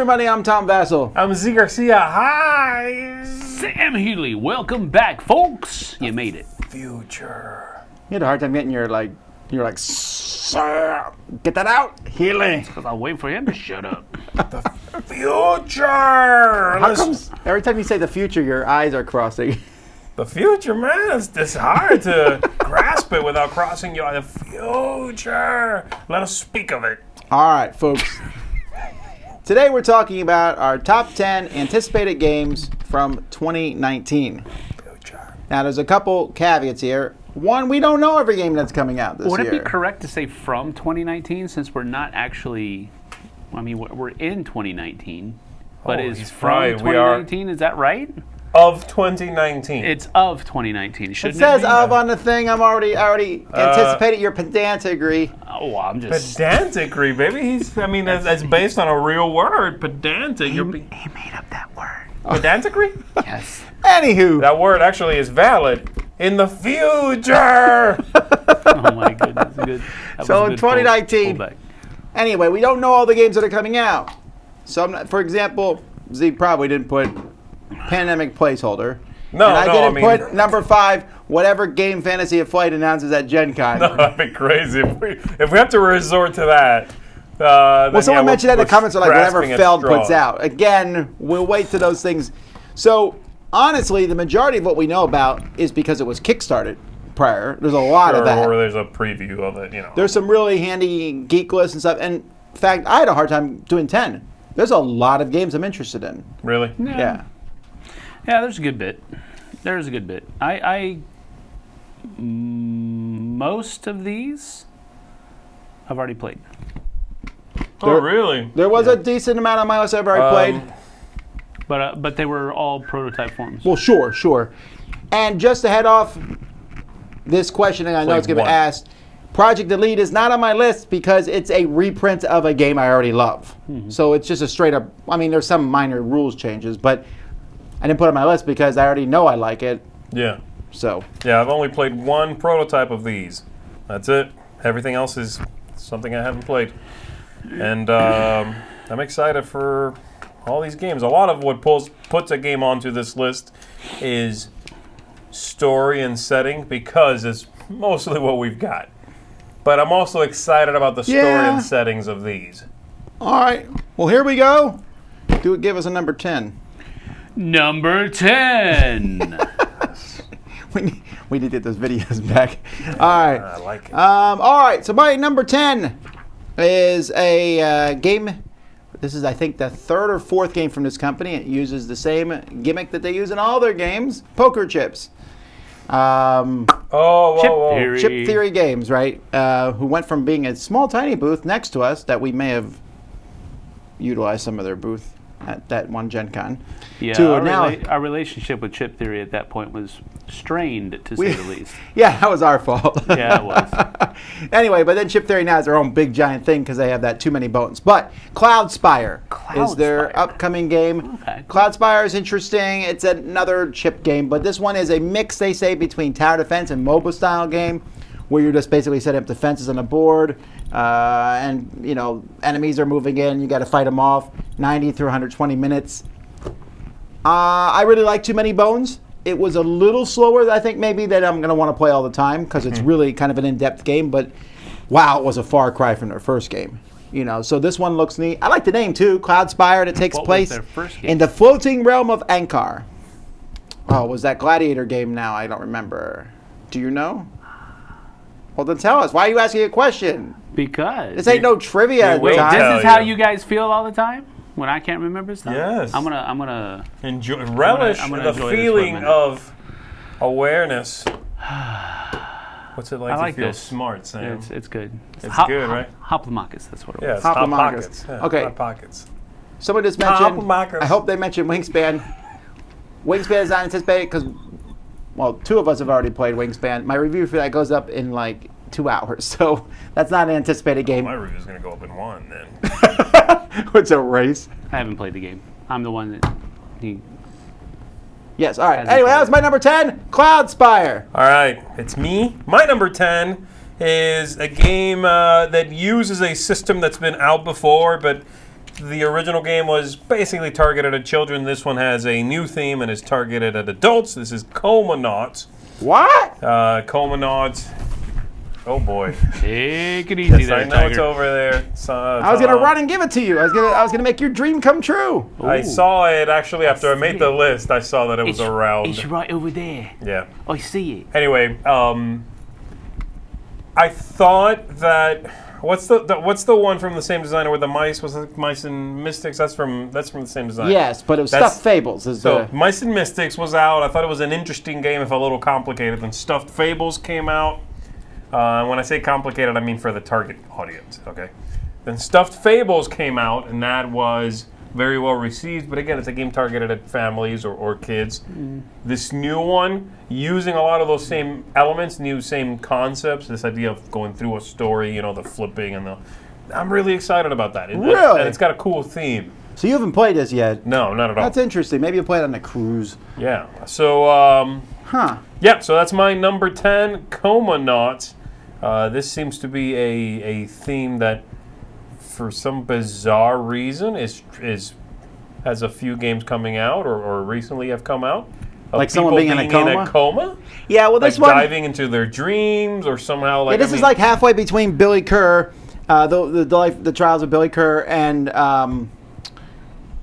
everybody. I'm Tom Vassell. I'm Z Garcia. Hi. Sam Healy. Welcome back, folks. You made it. Future. You had a hard time getting you're like, Sam, get that out, Healy. Because I'm waiting for him to shut up. The future. How comes every time you say the future, your eyes are crossing? The future, man. It's hard to grasp it without crossing your eye. The future. Let us speak of it. All right, folks. Today we're talking about our top 10 anticipated games from 2019. Future. Now, there's a couple caveats here. One, we don't know every game that's coming out this year. Would it be correct to say from 2019 since we're not actually, I mean, we're in 2019, but Oh, is he's from right. We 2019, is that right? Of 2019. It's of 2019, It shouldn't says it be? of on the thing. I already anticipated your pedanticry. Oh, I'm just... Pedanticry, baby. That's based on a real word. Pedantic. He made up that word. Pedanticry? Yes. Anywho. That word actually is valid in the future. Oh, my goodness. Good. That So was a in good 2019, pullback. Anyway, we don't know all the games that are coming out. So, for example, Z probably didn't put Pandemic placeholder. No, and I no, didn't I mean- put number 5, whatever game Fantasy of Flight announces at Gen Con. No, that'd be crazy if we have to resort to that. Well, someone mentioned that in the comments, like whatever grasping at Feld puts straws. out. Again, we'll wait to those things. So, honestly, the majority of what we know about is because it was kickstarted prior. There's a lot of that. Or there's a preview of it, you know. There's some really handy geek lists and stuff. And in fact, I had a hard time doing 10. There's a lot of games I'm interested in. Really? Yeah. Yeah, there's a good bit. There's a good bit. Most of these I've already played. Oh, really? There was a decent amount on my list I've already played. But they were all prototype forms. Well, sure. And just to head off this question, and I know Played it's going to be one. asked, Project Elite is not on my list because it's a reprint of a game I already love. So it's just a straight up, there's some minor rules changes, but I didn't put it on my list because I already know I like it. Yeah. So, Yeah, I've only played one prototype of these. That's it. Everything else is something I haven't played. And I'm excited for all these games. A lot of what puts a game onto this list is story and setting because it's mostly what we've got. But I'm also excited about the story Yeah. and settings of these. all right. Well, here we go. Give us a number 10. Number 10. We need to get those videos back. All right. I like it. All right, so my number 10 is a game. This is, I think, the third or fourth game from this company. It uses the same gimmick that they use in all their games, poker chips. Whoa. Chip Theory Games, right? Who went from being a small, tiny booth next to us that we may have utilized some of their booth at that one Gen Con. Yeah, to our, now, our relationship with Chip Theory at that point was strained, to say the least. Yeah, that was our fault. Yeah, it was. Anyway, but then Chip Theory now has their own big giant thing because they have that too many bones. But Cloudspire is their Cloudspire. upcoming game. Okay. Cloudspire is interesting. It's another chip game, but this one is a mix, they say, between tower defense and MOBA style game, where you're just basically setting up defenses on the board, and enemies are moving in. You got to fight them off. 90 through 120 minutes. I really like Too Many Bones. It was a little slower, I think, maybe, that I'm going to want to play all the time because it's really kind of an in-depth game. But wow, it was a far cry from their first game. So this one looks neat. I like the name too, Cloudspire. It takes What was place their first game? in the floating realm of Ankar. Oh, was that Gladiator game now? I don't remember. Do you know? Well, then tell us. Why are you asking a question? Because This ain't no trivia will time. tell this is how you. you guys feel all the time when I can't remember stuff. Yes. I'm gonna. Relish I'm gonna the enjoy this for a feeling minute. of awareness. What's it like I to like feel this. smart, Sam? It's good. It's good, right? Hoplomachus, that's what it was. Yeah, it's Hop hot and Marcus. pockets. Yeah, Okay. hot pockets. Someone just Top mentioned, of Marcus. I hope they mentioned Wingspan. Wingspan is not anticipated because, well, 2 of us have already played Wingspan. My review for that goes up in like 2 hours, so that's not an anticipated game. My review's going to go up in 1 then. It's a race. I haven't played the game. I'm the one that he. Yes, all right. Hasn't Anyway, that played was my number 10, Cloudspire. All right, it's me. My number 10 is a game that uses a system that's been out before, but the original game was basically targeted at children. This one has a new theme and is targeted at adults. This is Comanauts. What? Comanauts. Oh boy. Take it easy there, I know Tiger. it's over there. I was gonna run and give it to you. I was gonna make your dream come true. I saw it actually after I made the list. I saw that it was around. It's right over there. Yeah. I see it. Anyway, I thought that what's the one from the same designer with the mice? Was it Mice and Mystics? That's from the same designer. Yes, but it was That's- Stuffed Fables. So Mice and Mystics was out. I thought it was an interesting game, if a little complicated. Then Stuffed Fables came out. When I say complicated, I mean for the target audience. Okay. Then Stuffed Fables came out, and that was very well received. But again, it's a game targeted at families or kids. This new one, using a lot of those same elements, same concepts. This idea of going through a story, the flipping and I'm really excited about that. Really? And it's got a cool theme. So you haven't played this yet? No, not at all. That's interesting. Maybe you played on a cruise. Yeah. So, Huh. yeah, so that's my number 10, Comanauts. This seems to be a theme that, for some bizarre reason, has a few games coming out or recently have come out. Of Like someone people being in a coma? Yeah, well, Like this one. diving into their dreams or somehow like. Yeah, this is like halfway between Billy Kerr, the Trials of Billy Kerr, and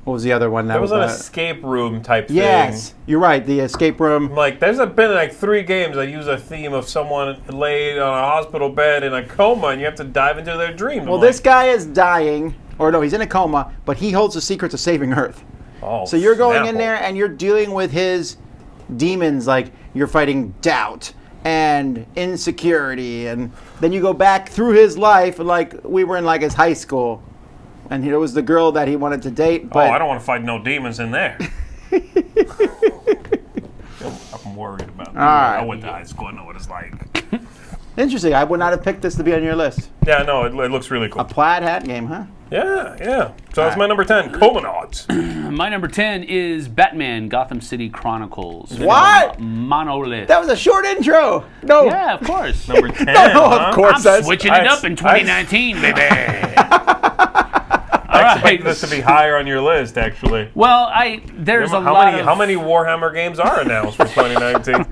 what was the other one? There was an escape room type thing. Yes, you're right. The escape room. Like, there's been like 3 games that use a theme of someone laid on a hospital bed in a coma, and you have to dive into their dreams. Well, this guy is dying, or no, he's in a coma, but he holds the secret to saving Earth. Oh, So you're going in Snapple. there and you're dealing with his demons, like you're fighting doubt and insecurity, and then you go back through his life, like we were in like his high school, and here was the girl that he wanted to date. But I don't want to fight no demons in there. I'm worried about that. right. I went to high school. I know what it's like. Interesting. I would not have picked this to be on your list. Yeah, no, it looks really A cool. plaid hat game, huh? Yeah. So that's my number 10, Comanauts. My number 10 is Batman Gotham City Chronicles. What? Monolith. That was a short intro. No. Yeah, of course. Number 10, No, huh? of course. I'm that's- switching it up in 2019, baby. I expect this to be higher on your list, actually. Well, there's a how lot many of... how many Warhammer games are announced for 2019?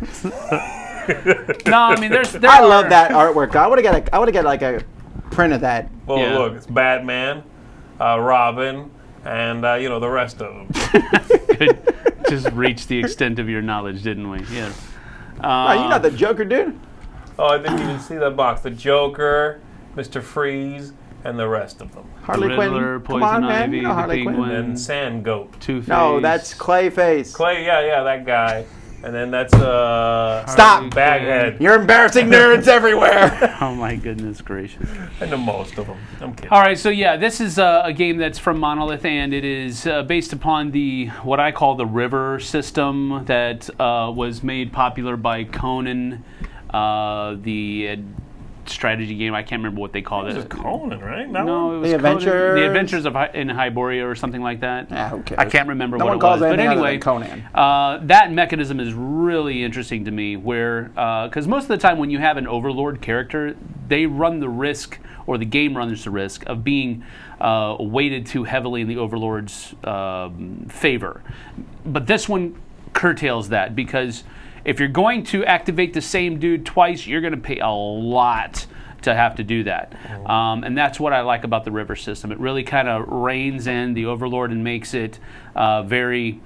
No, I mean, there I are... love that artwork. I would have got like a print of that. Well, Yeah. look, it's Batman, Robin, and the rest of them. Just reached the extent of your knowledge, didn't we? Yes. Oh, you're not the Joker, dude. Oh, I didn't even see that box. The Joker, Mr. Freeze, and the rest of them. Harley Riddler, Quinn. Come Poison on, man. Ivy, You know the Harley Quinn. Penguin. And Sand Goat. Two-Face. No, that's Clayface. Clay, yeah, that guy. And then that's Stop. Baghead. You're embarrassing nerds everywhere. Oh my goodness gracious. I know most of them. I'm kidding. All right, so yeah, this is a game that's from Monolith, and it is based upon what I call the River system that was made popular by Conan, the strategy game. I can't remember what they called This it. is Conan, right? That No, one? it was The Conan- Adventures? The Adventures in Hyboria or something like that. Yeah, who cares? I can't remember No what one it calls was. But anything other anyway, than Conan. that mechanism is really interesting to me, where because most of the time when you have an Overlord character, they run the risk, or the game runs the risk, of being weighted too heavily in the Overlord's favor. But this one curtails that, because if you're going to activate the same dude twice, you're going to pay a lot to have to do that. And that's what I like about the River system. It really kind of reins in the Overlord and makes it very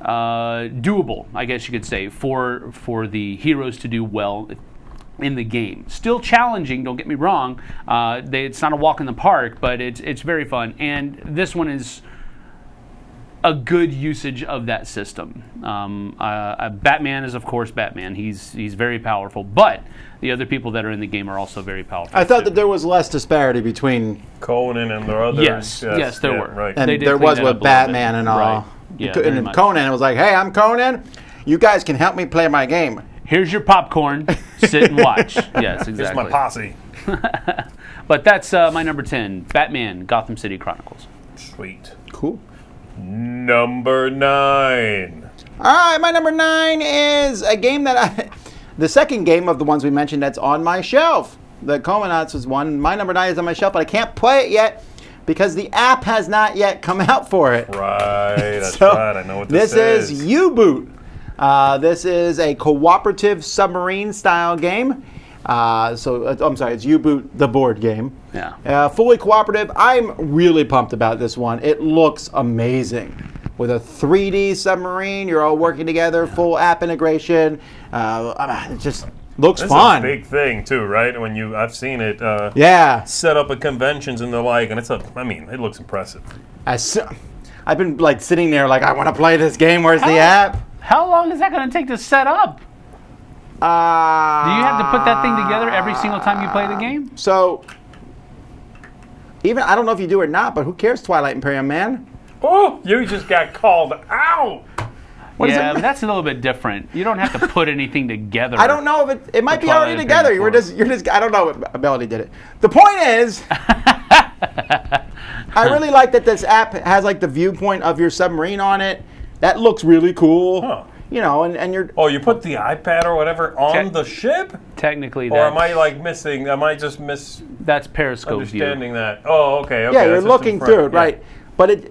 doable, I guess you could say, for the heroes to do well in the game. Still challenging, don't get me wrong. It's not a walk in the park, but it's very fun. And this one is a good usage of that system. Batman is, of course, Batman. He's very powerful, but the other people that are in the game are also very powerful. I thought too. that there was less disparity between, Conan and the others. Yes, there were. Right. and They did there clean was that with up a little Batman bit. and all. Right. Yeah, And very in much. Conan, it was like, hey, I'm Conan. You guys can help me play my game. Here's your popcorn. Sit and watch. Yes, exactly. It's my posse. But that's my number 10, Batman Gotham City Chronicles. Sweet. Cool. Number 9. All right, my number 9 is a game that the second game of the ones we mentioned that's on my shelf. The Comanauts is one. My number 9 is on my shelf, but I can't play it yet because the app has not yet come out for it. Right, that's So, right. I know what this This is. is U-Boot. This is a cooperative submarine style game. I'm sorry, it's U-Boot, the board game. Yeah. Fully cooperative. I'm really pumped about this one. It looks amazing. With a 3D submarine, you're all working together, full app integration. It just looks This fun. is a big thing too, right? I've seen it Yeah. set up at conventions and the like, and it looks impressive. I've been like sitting there like, I want to play this game. Where's the app? How long is that going to take to set up? Do you have to put that thing together every single time you play the game? So, I don't know if you do or not, but who cares, Twilight Imperium, man? Oh, you just got called out. What is Yeah, it? but that's a little bit different. You don't have to put anything together. I don't know if it might be Twilight already together. Imperium You're just I don't know what ability did it. The point is, I really like that this app has like the viewpoint of your submarine on it. That looks really cool. Huh. You know, and you're Oh, you put the iPad or whatever on the ship? Technically, Or am I like missing? Am I just that's Periscope view. misunderstanding that? Oh, okay. yeah, you're that's just looking in front, through it, yeah. right? But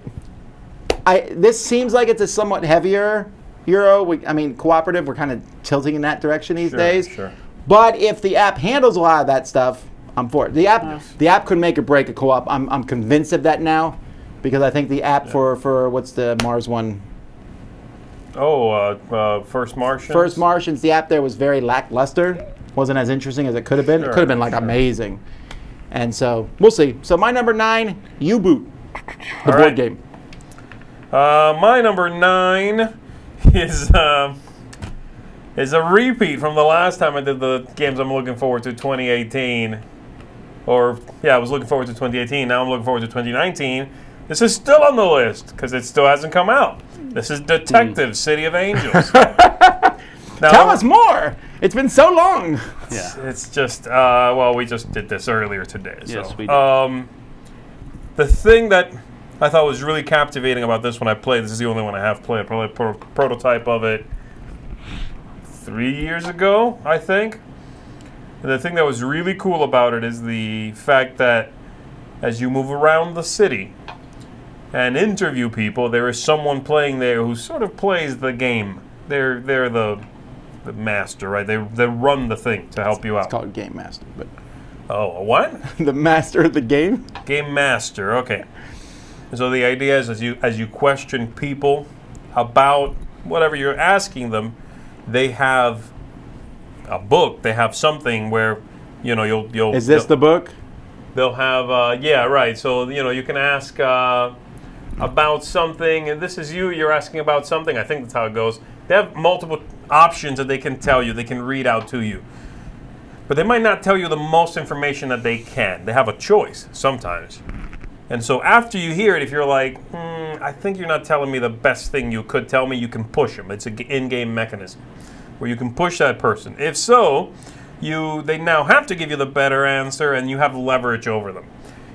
this seems like it's a somewhat heavier Euro. Cooperative. We're kind of tilting in that direction these days. Sure. But if the app handles a lot of that stuff, I'm for it. The app could make or break a co-op. I'm convinced of that now, because I think the app for what's the Mars one? Oh, First Martians? First Martians. The app there was very lackluster. Wasn't as interesting as it could have been. It Sure, could have been like amazing. And so we'll see. So my number 9, U-Boot, the board right. game. My number 9 is a repeat from the last time I did the games I'm looking forward to 2018. I was looking forward to 2018. Now I'm looking forward to 2019. This is still on the list because it still hasn't come out. This is Detective City of Angels. Now, Tell us more. It's been so long. Yeah. It's just, we just did this earlier today. Yes, so. we did. The thing that I thought was really captivating about this when I played, this is the only one I have played, probably a prototype of it 3 years ago, I think. And the thing that was really cool about it is the fact that as you move around the city and interview people, there is someone playing there who sort of plays the game. They're the master, right? They run the thing to help you out. It's called Game Master, but Oh, a what? the master of the game. Game master. Okay. So the idea is, as you question people about whatever you're asking them, they have a book. They have something where, you'll. Is this the book? They'll have. Yeah, right. So you can ask about something, and this is you. You're asking about something. I think that's how it goes. They have multiple options that they can tell you. They can read out to you. But they might not tell you the most information that they can. They have a choice sometimes. And so after you hear it, if you're like, I think you're not telling me the best thing you could tell me, you can push them. It's an in-game mechanism where you can push that person. If so, they now have to give you the better answer, and you have leverage over them.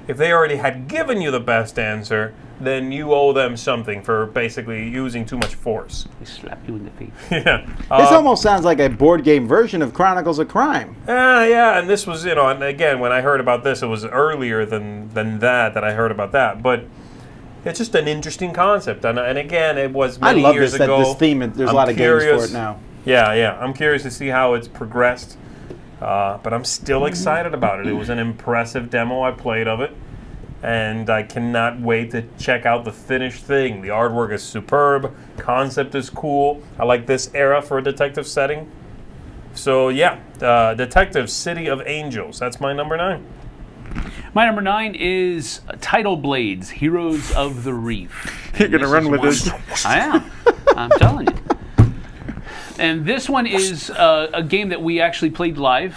If they already had given you the best answer, then you owe them something for basically using too much force. They slap you in the face. Yeah. This almost sounds like a board game version of Chronicles of Crime. Yeah, and this was, and again, when I heard about this, it was earlier than that I heard about that. But it's just an interesting concept. And again, it was many I love years this, ago. this theme. There's a lot of games for it now. Yeah. I'm curious to see how it's progressed. But I'm still excited about it. It was an impressive demo I played of it. And I cannot wait to check out the finished thing. The artwork is superb. Concept is cool. I like this era for a detective setting. So yeah, Detective City of Angels. That's my number 9. My number 9 is Tidal Blades, Heroes of the Reef. You're going to run with this. I am. I'm telling you. And this one is a game that we actually played live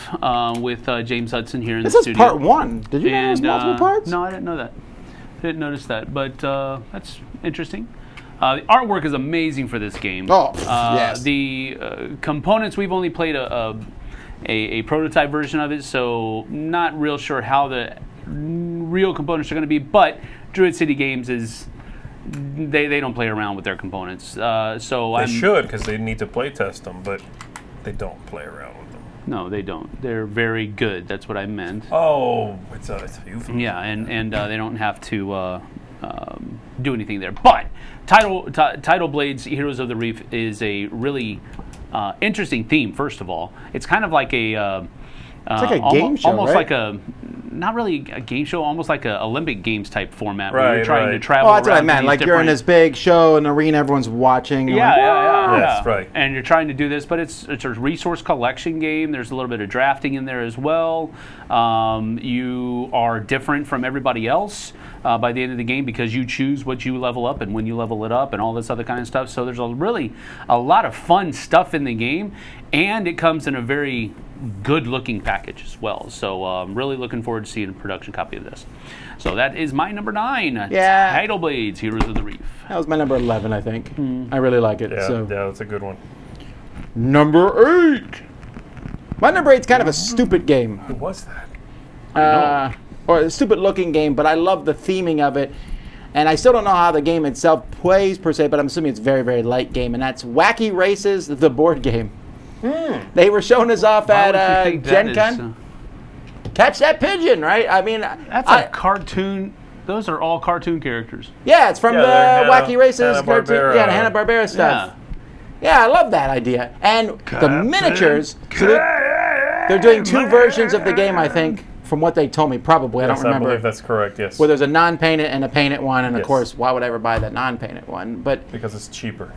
with James Hudson here in the This is studio. part 1. Did you know there's multiple parts? No, I didn't know that. Didn't notice that, but that's interesting. The artwork is amazing for this game. Oh, yes. The components, we've only played a prototype version of it, so not real sure how the real components are going to be, but Druid City Games is... They don't play around with their components, so They should, because they need to play test them, but they don't play around with them. No, they don't. They're very good. That's what I meant. Oh, it's a euphemism. Yeah, and they don't have to do anything there. But Tidal Blades Heroes of the Reef is a really interesting theme, first of all. It's kind of like a... it's like a game show, almost right? like not really a game show, almost like a Olympic Games type format where Right, you're trying to travel Oh, that's what I around to meant. these Like you're in different- this big show, an arena, everyone's watching. you're Yeah, like, yeah. Yes, right. And you're trying to do this, but it's a resource collection game. There's a little bit of drafting in there as well. You are different from everybody else by the end of the game because you choose what you level up and when you level it up and all this other kind of stuff. So there's a lot of fun stuff in the game, and it comes in a very good-looking package as well. So I'm really looking forward to seeing a production copy of this. So that is my number 9. Yeah. Tidal Blades Heroes of the Reef. That was my number 11, I think. I really like it. Yeah, so. yeah, that's a good one. Number 8. My number 8's kind of a stupid game. Who was that? Or a stupid-looking game, but I love the theming of it. And I still don't know how the game itself plays, per se, but I'm assuming it's a very, very light game. And that's Wacky Races, the board game. They were showing us off Why would you at think Gen that is, Con. Catch that pigeon, right? I mean, That's a cartoon. Those are all cartoon characters. yeah, it's from Yeah, the they're Wacky Races cartoon. Hanna-Barbera. Yeah, the Hanna-Barbera stuff. Yeah, I love that idea. And the miniatures, so they're doing 2 versions of the game, I think, from what they told me, probably. I Yes, don't I remember. believe that's correct, yes. Where there's a non-painted and a painted one, and of Yes. course, why would I ever buy the non-painted one? But Because it's cheaper.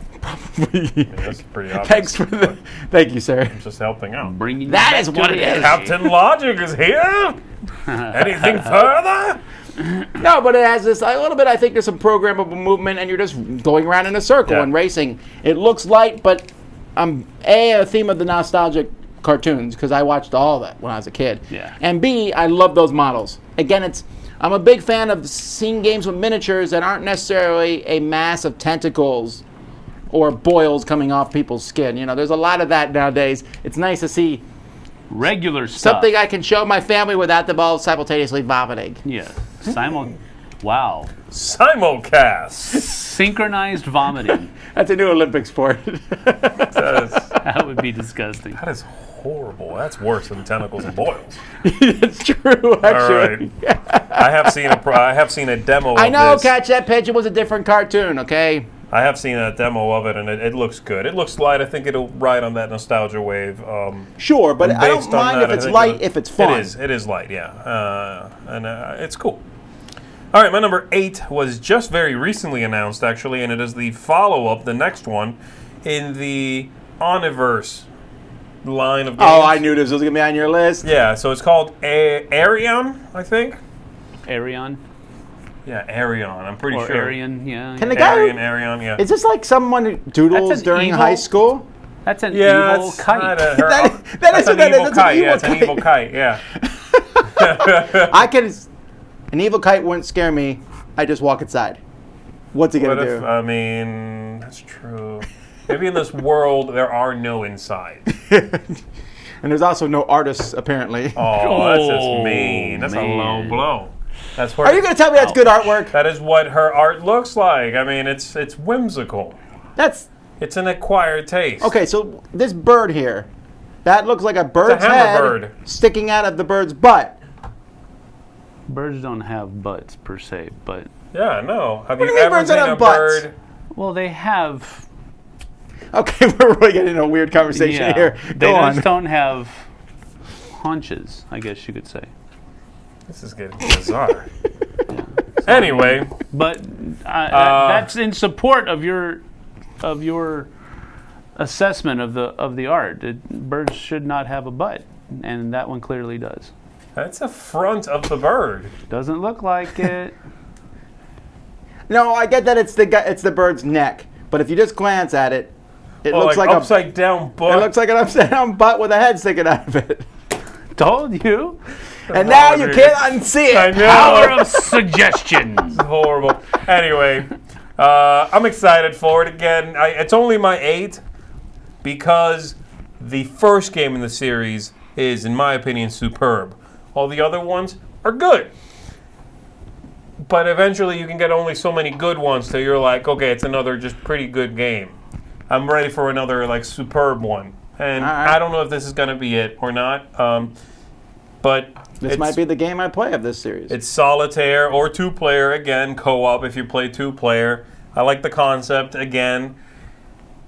That's pretty obvious. thanks for the, thank you, sir. Just helping out. Bringing you That back is to what the it is. edge. Captain Logic is here. Anything further? No, but it has this a little bit. I think there's some programmable movement, and you're just going around in a circle Yeah. and racing. It looks light, but a theme of the nostalgic cartoons because I watched all that when I was a kid. Yeah. And B, I love those models. Again, I'm a big fan of seeing games with miniatures that aren't necessarily a mass of tentacles or boils coming off people's skin. You know, there's a lot of that nowadays. It's nice to see Regular stuff. something I can show my family without them all simultaneously vomiting. Yeah. Wow. Simulcast. Synchronized vomiting. That's a new Olympic sport. That would be disgusting. That is horrible. That's worse than tentacles and boils. It's true, All actually. right. I have seen a demo. I of know this. Catch That Pigeon was a different cartoon, okay? I have seen a demo of it, and it looks good. It looks light. I think it'll ride on that nostalgia wave. Sure, but And I don't based on mind that, if it's I think light, if it's fun. It is light, yeah. And it's cool. All right, my number 8 was just very recently announced, actually, and it is the follow-up, the next one, in the Oniverse line of games. Oh, I knew this was going to be on your list. Yeah, so it's called Aareum, I think. Arion. Yeah, Aareum. I'm pretty Or sure. Arian, yeah. Can the guy... Aareum, yeah. Is this like someone who doodles That's an during evil- high school? That's an Yeah, evil it's kite. kinda That is that's an what that is. evil That's an kite. evil Yeah, it's an kite. evil kite. Yeah. An evil kite wouldn't scare me. I just walk inside. What's he What going to if? do? I mean, that's true. Maybe in this world there are no inside. And there's also no artists, apparently. Oh, that's just mean. That's a low man. blow. That's what. Are you going to tell me that's good artwork? That is what her art looks like. I mean, it's whimsical. It's an acquired taste. Okay, so this bird here, that looks like a bird's head hammerbird. sticking out of the bird's butt. Birds don't have butts per se, but Yeah, no. Have do you you mean ever birds don't seen a have butts? bird? well, they have. Okay, we're really getting into a weird conversation here. They Go just on. don't have haunches, I guess you could say. This is getting bizarre. Anyway, But that's in support of your assessment of the art. Birds should not have a butt, and that one clearly does. that's a front of the bird. Doesn't look like it. No, I get that it's the bird's neck, but if you just glance at it, it Oh, looks like upside down butt. it looks like an upside down butt with a head sticking out of it. Told you. And now you dude. can't unsee I it. know. Power of suggestion. Horrible. Anyway, I'm excited for it again. It's only my 8 because the first game in the series is, in my opinion, superb. All the other ones are good. But eventually you can get only so many good ones till you're like, okay, it's another just pretty good game. I'm ready for another like superb one. and All right. I don't know if this is going to be it or not. But This might be the game I play of this series. It's solitaire or two-player, again, co-op if you play two-player. I like the concept, again.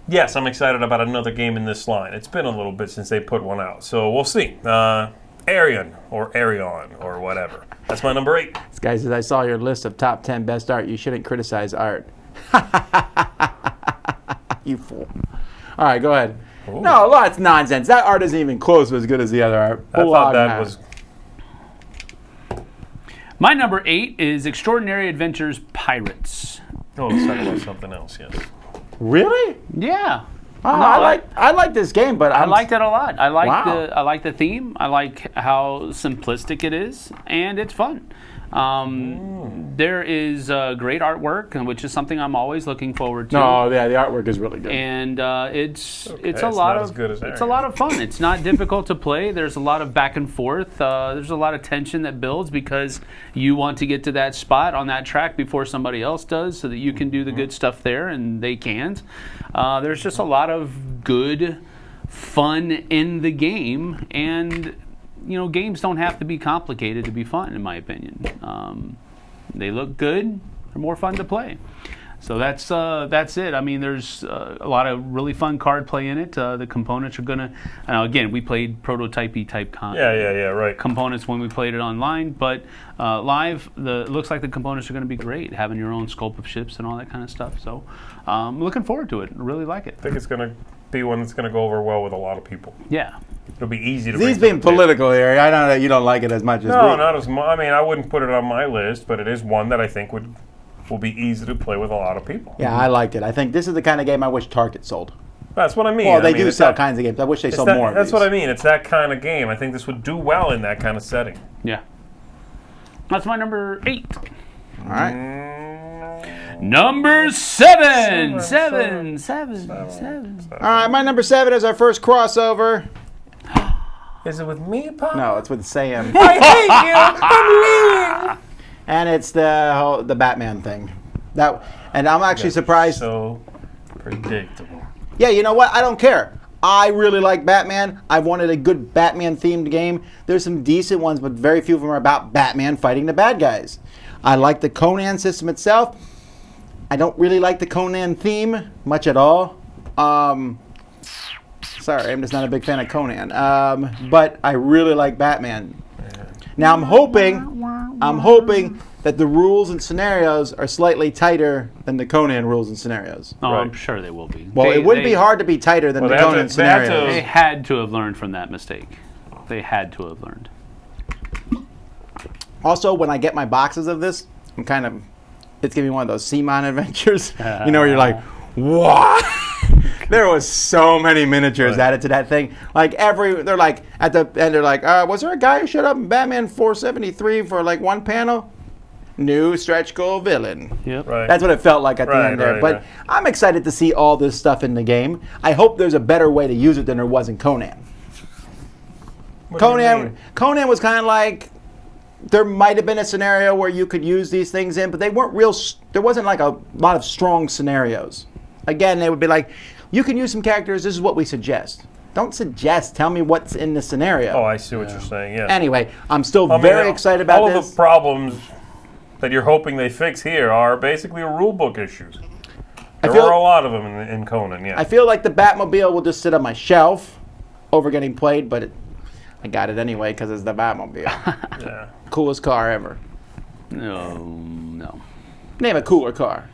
Yes, I'm excited about another game in this line. It's been a little bit since they put one out, so we'll see. Aareum or whatever. That's my number 8. This guy says, I saw your list of top 10 best art. You shouldn't criticize art. You fool. All right, go ahead. Ooh. No, that's nonsense. That art isn't even close to as good as the other art. I thought that was... My number 8 is Extraordinary Adventures Pirates. Oh, let's talk about something else, yes. Really? Yeah. Oh, No, I like this game, but I liked it a lot. I like Wow. I like the theme. I like how simplistic it is, and it's fun. There is great artwork, which is something I'm always looking forward to. No, yeah, the artwork is really good. And it's a it's lot not of as good as it's a Aareum. lot of fun. It's not difficult to play. There's a lot of back and forth. There's a lot of tension that builds because you want to get to that spot on that track before somebody else does, so that you can do the good stuff there and they can't. There's just a lot of good fun in the game, and games don't have to be complicated to be fun, in my opinion. They look good. They're more fun to play. So that's it. I mean, there's a lot of really fun card play in it. The components are gonna. Again, we played prototype-y type right. components when we played it online, but live, it looks like the components are going to be great. Having your own scope of ships and all that kind of stuff. So, I'm looking forward to it. I really like it. I think it's going to be one that's going to go over well with a lot of people. Yeah. It'll be easy to. He's bring being to the table. political here. I know that you don't like it as much as No, we. not as much. I mean, I wouldn't put it on my list, but it is one that I think will be easy to play with a lot of people. Yeah, I liked it. I think this is the kind of game I wish Target sold. That's what I mean. Well, they I mean, do it's sell that- kinds of games. I wish they it's sold that- more of That's these. what I mean. It's that kind of game. I think this would do well in that kind of setting. Yeah. That's my number 8. All right. Number 7. Seven. All right, my number 7 is our first crossover. Is it with me, Pop? No, it's with Sam. I hate you. I'm leaving. And it's the Batman thing. And I'm actually surprised. So predictable. Yeah, you know what? I don't care. I really like Batman. I wanted a good Batman-themed game. There's some decent ones, but very few of them are about Batman fighting the bad guys. I like the Conan system itself. I don't really like the Conan theme much at all. Sorry, I'm just not a big fan of Conan. But I really like Batman. Now I'm hoping that the rules and scenarios are slightly tighter than the Conan rules and scenarios. Oh, I'm Right. sure they will be. Well, it wouldn't be hard to be tighter than Well, the they have Conan to- they have to- scenarios. They had to have learned from that mistake. They had to have learned. Also, when I get my boxes of this, it's giving me one of those Seamon adventures. Where you're like, what? There was so many miniatures added to that thing. They're like, at the end, they're like, was there a guy who showed up in Batman 473 for like one panel? New stretch goal villain. Yep. Right. That's what it felt like at the Right, end there. right, But right. I'm excited to see all this stuff in the game. I hope there's a better way to use it than there was in Conan. What do you mean? Conan was kind of like, there might have been a scenario where you could use these things in, but they weren't real. There wasn't like a lot of strong scenarios. Again, they would be like, you can use some characters. This is what we suggest. Don't suggest. Tell me what's in the scenario. Oh, I see what you're saying. Yeah. Anyway, I'm still I mean, very excited about all this. of the problems that you're hoping they fix here are basically rule book issues. There feel- are a lot of them in Conan. Yeah. I feel like the Batmobile will just sit on my shelf over getting played, but I got it anyway because it's the Batmobile. yeah. Coolest car ever. No. Name a cooler car.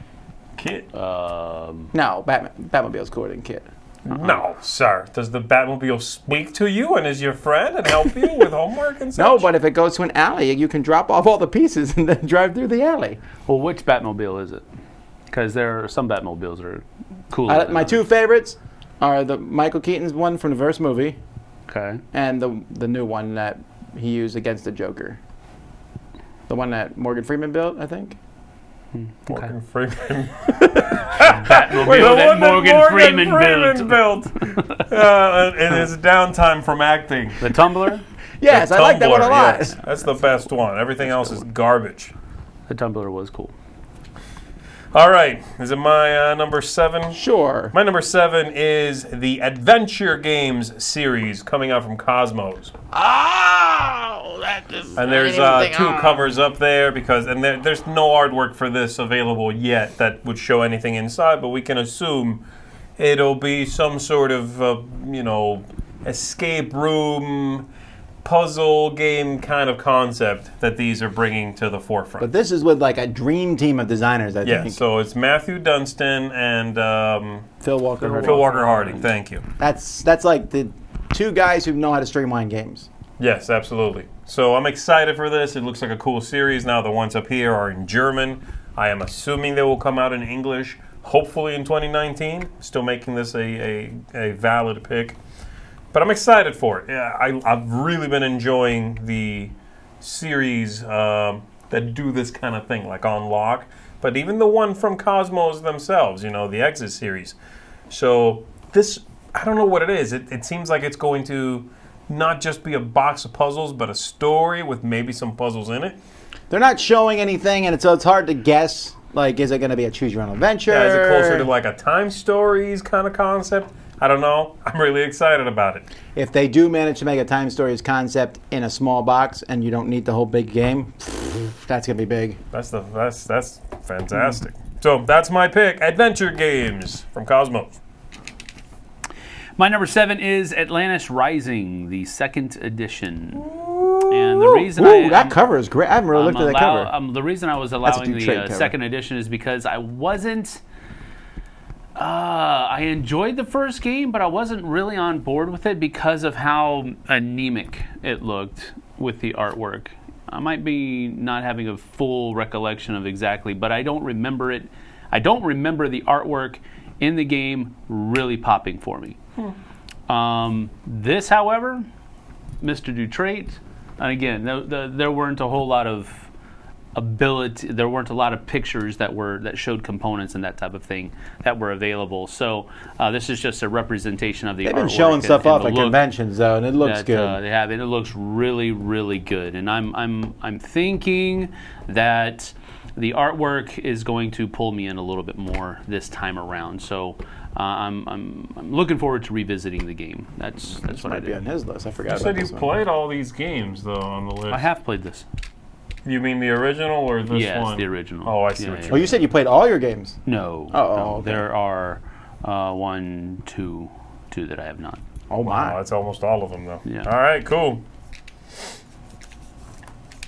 Kid. No, Batmobile's cooler than Kid. No, sir. Does the Batmobile speak to you and is your friend and help you with homework and such? No, but if it goes to an alley, you can drop off all the pieces and then drive through the alley. Well, which Batmobile is it? Because there are some Batmobiles that are cooler. than My others. two favorites are the Michael Keaton's one from the first movie Okay. and the new one that he used against the Joker. The one that Morgan Freeman built, I think. Morgan Freeman. Batmobile that Morgan Freeman built. In his downtime from acting. The Tumbler? Yes, I like that one a Tumblr, lot. yes. That's the best one. Everything else is garbage. The Tumbler was cool. All right. Is it my number 7? Sure. My number 7 is the Adventure Games series coming out from Cosmos. Oh, that just. And there's 2 covers up there there's no artwork for this available yet that would show anything inside, but we can assume it'll be some sort of, escape room, puzzle game kind of concept that these are bringing to the forefront. But this is with like a dream team of designers, I Yeah, think. so it's Matthew Dunstan and Phil Walker Harding. Phil Walker Harding. Thank you. That's like the 2 guys who know how to streamline games. Yes, absolutely. So I'm excited for this. It looks like a cool series. Now the ones up here are in German. I am assuming they will come out in English, hopefully in 2019. Still making this a valid pick. But I'm excited for it. Yeah, I've really been enjoying the series that do this kind of thing, like on lock. But even the one from Cosmos themselves, the Exit series. So this, I don't know what it is. It seems like it's going to not just be a box of puzzles, but a story with maybe some puzzles in it. They're not showing anything, and so it's hard to guess. Like, is it going to be a choose-your-own adventure? Yeah, is it closer to like a Time Stories kind of concept? I don't know. I'm really excited about it. If they do manage to make a Time Stories concept in a small box and you don't need the whole big game, that's going to be big. That's fantastic. So that's my pick. Adventure Games from Cosmos. My number 7 is Atlantis Rising, the 2nd edition. And the reason that cover is great. I haven't really looked at that cover. The reason I was allowing the 2nd edition is because I wasn't. I enjoyed the first game, but I wasn't really on board with it because of how anemic it looked with the artwork. I might be not having a full recollection of exactly, but I don't remember it. I don't remember the artwork in the game really popping for me. This, however, Mr. Dutrait, and again, there weren't a whole lot of ability. There weren't a lot of pictures that showed components and that type of thing that were available. So this is just a representation of the artwork. They've been showing stuff off at conventions, though, and it looks good. They have, and it looks really, really good. And I'm thinking that the artwork is going to pull me in a little bit more this time around. So I'm looking forward to revisiting the game. That's what I did. Might be on his list. I forgot. You said you played all these games though on the list. I have played this. You mean the original or this one? Yes, the original. Oh, I see what you mean. You said you played all your games? No. Oh, okay. There are 1, 2 that I have not. Oh, my. Wow, that's almost all of them, though. Yeah. All right, cool.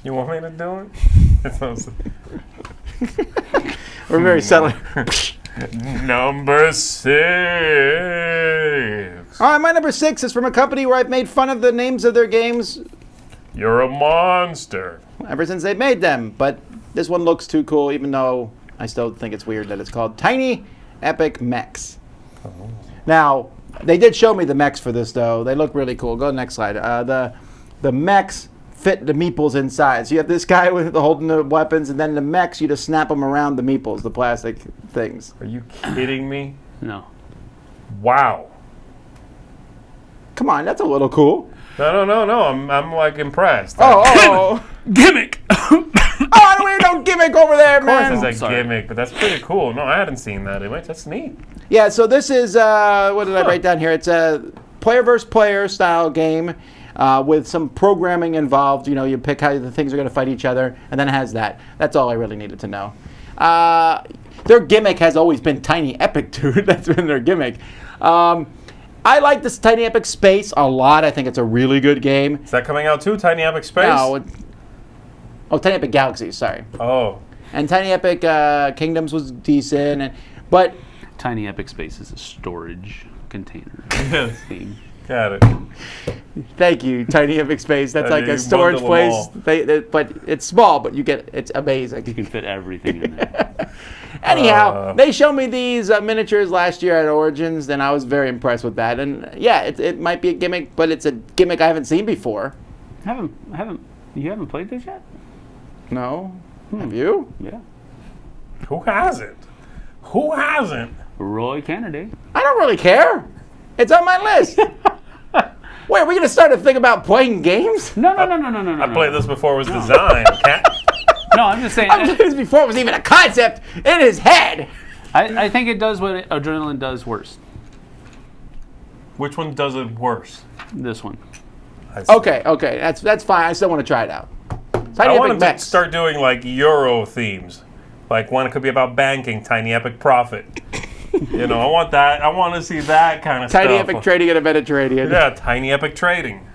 You want me to do it? We're very settled. Number 6. All right, my number 6 is from a company where I've made fun of the names of their games You're a monster. ever since they made them. But this one looks too cool, even though I still think it's weird that it's called Tiny Epic Mechs. Oh. Now, they did show me the mechs for this, though. They look really cool. Go to the next slide. The mechs fit the meeples inside. So you have this guy holding the weapons, and then the mechs, you just snap them around the meeples, the plastic things. Are you kidding me? No. Wow. Come on, that's a little cool. No. I'm like impressed. Oh. Gimmick! Oh, we don't gimmick over there, man. Of course it's a gimmick, but that's pretty cool. No, I hadn't seen that image. That's neat. Yeah, so this is, what did I write down here? It's a player versus player style game with some programming involved. You know, you pick how the things are going to fight each other, and then it has that. That's all I really needed to know. Their gimmick has always been Tiny Epic, dude. That's been their gimmick. I like this Tiny Epic Space a lot. I think it's a really good game. Is that coming out too, Tiny Epic Space? No. Tiny Epic Galaxies, sorry. Oh. And Tiny Epic Kingdoms was decent, but Tiny Epic Space is a storage container theme. Got it. Thank you, Tiny Epic Space. That's like a storage place. But it's small, but it's amazing. You can fit everything in there. Anyhow, they showed me these miniatures last year at Origins, and I was very impressed with that. And yeah, it might be a gimmick, but it's a gimmick I haven't seen before. You haven't played this yet? No. Have you? Yeah. Who hasn't? Who hasn't? Roy Kennedy. I don't really care. It's on my list. Wait, are we going to start a thing about playing games? No. I played this before it was designed. No, I'm just saying. I'm saying this before it was even a concept in his head. I think it does what Adrenaline does worse. Which one does it worse? This one. Okay, that's fine. I still want to try it out. I want them to start doing like Euro themes. Like one could be about banking, Tiny Epic Profit. You know, I want that. I want to see that kind of stuff. Tiny Epic Trading in a Mediterranean. Yeah, Tiny Epic Trading.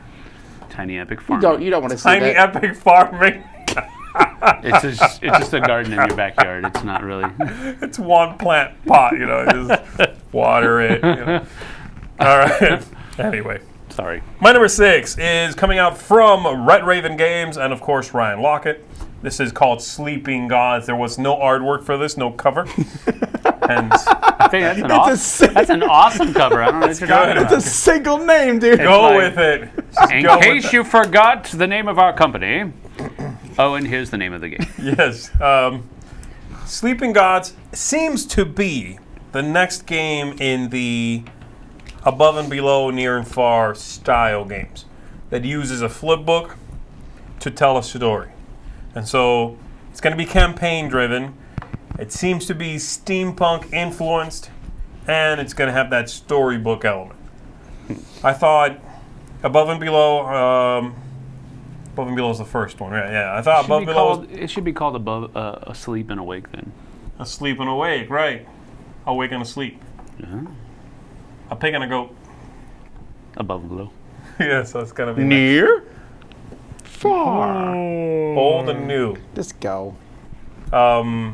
Tiny Epic Farming. You don't want to see Tiny that. Epic Farming. It's just a garden in your backyard. It's not really. It's one plant pot, you know, just water it. You know. All right. Anyway. Sorry. My number 6 is coming out from Red Raven Games and, of course, Ryan Lockett. This is called Sleeping Gods. There was no artwork for this, no cover. Hence, I think that's an awesome cover. I don't know what you're talking about. It's a single name, dude. Go with it. In case you forgot the name of our company. Oh, and here's the name of the game. Yes. Sleeping Gods seems to be the next game in the above and below, near and far style games that uses a flip book to tell a story. And so it's going to be campaign driven. It seems to be steampunk influenced, and it's going to have that storybook element. I thought Above and Below is the first one, right? Yeah, I thought Above and Below. It should be called Above, Asleep and Awake then. Asleep and Awake, right? Awake and Asleep. Uh-huh. A pig and a goat. Above and Below. Yeah, so it's going to be Near, far, old and new. Just go. I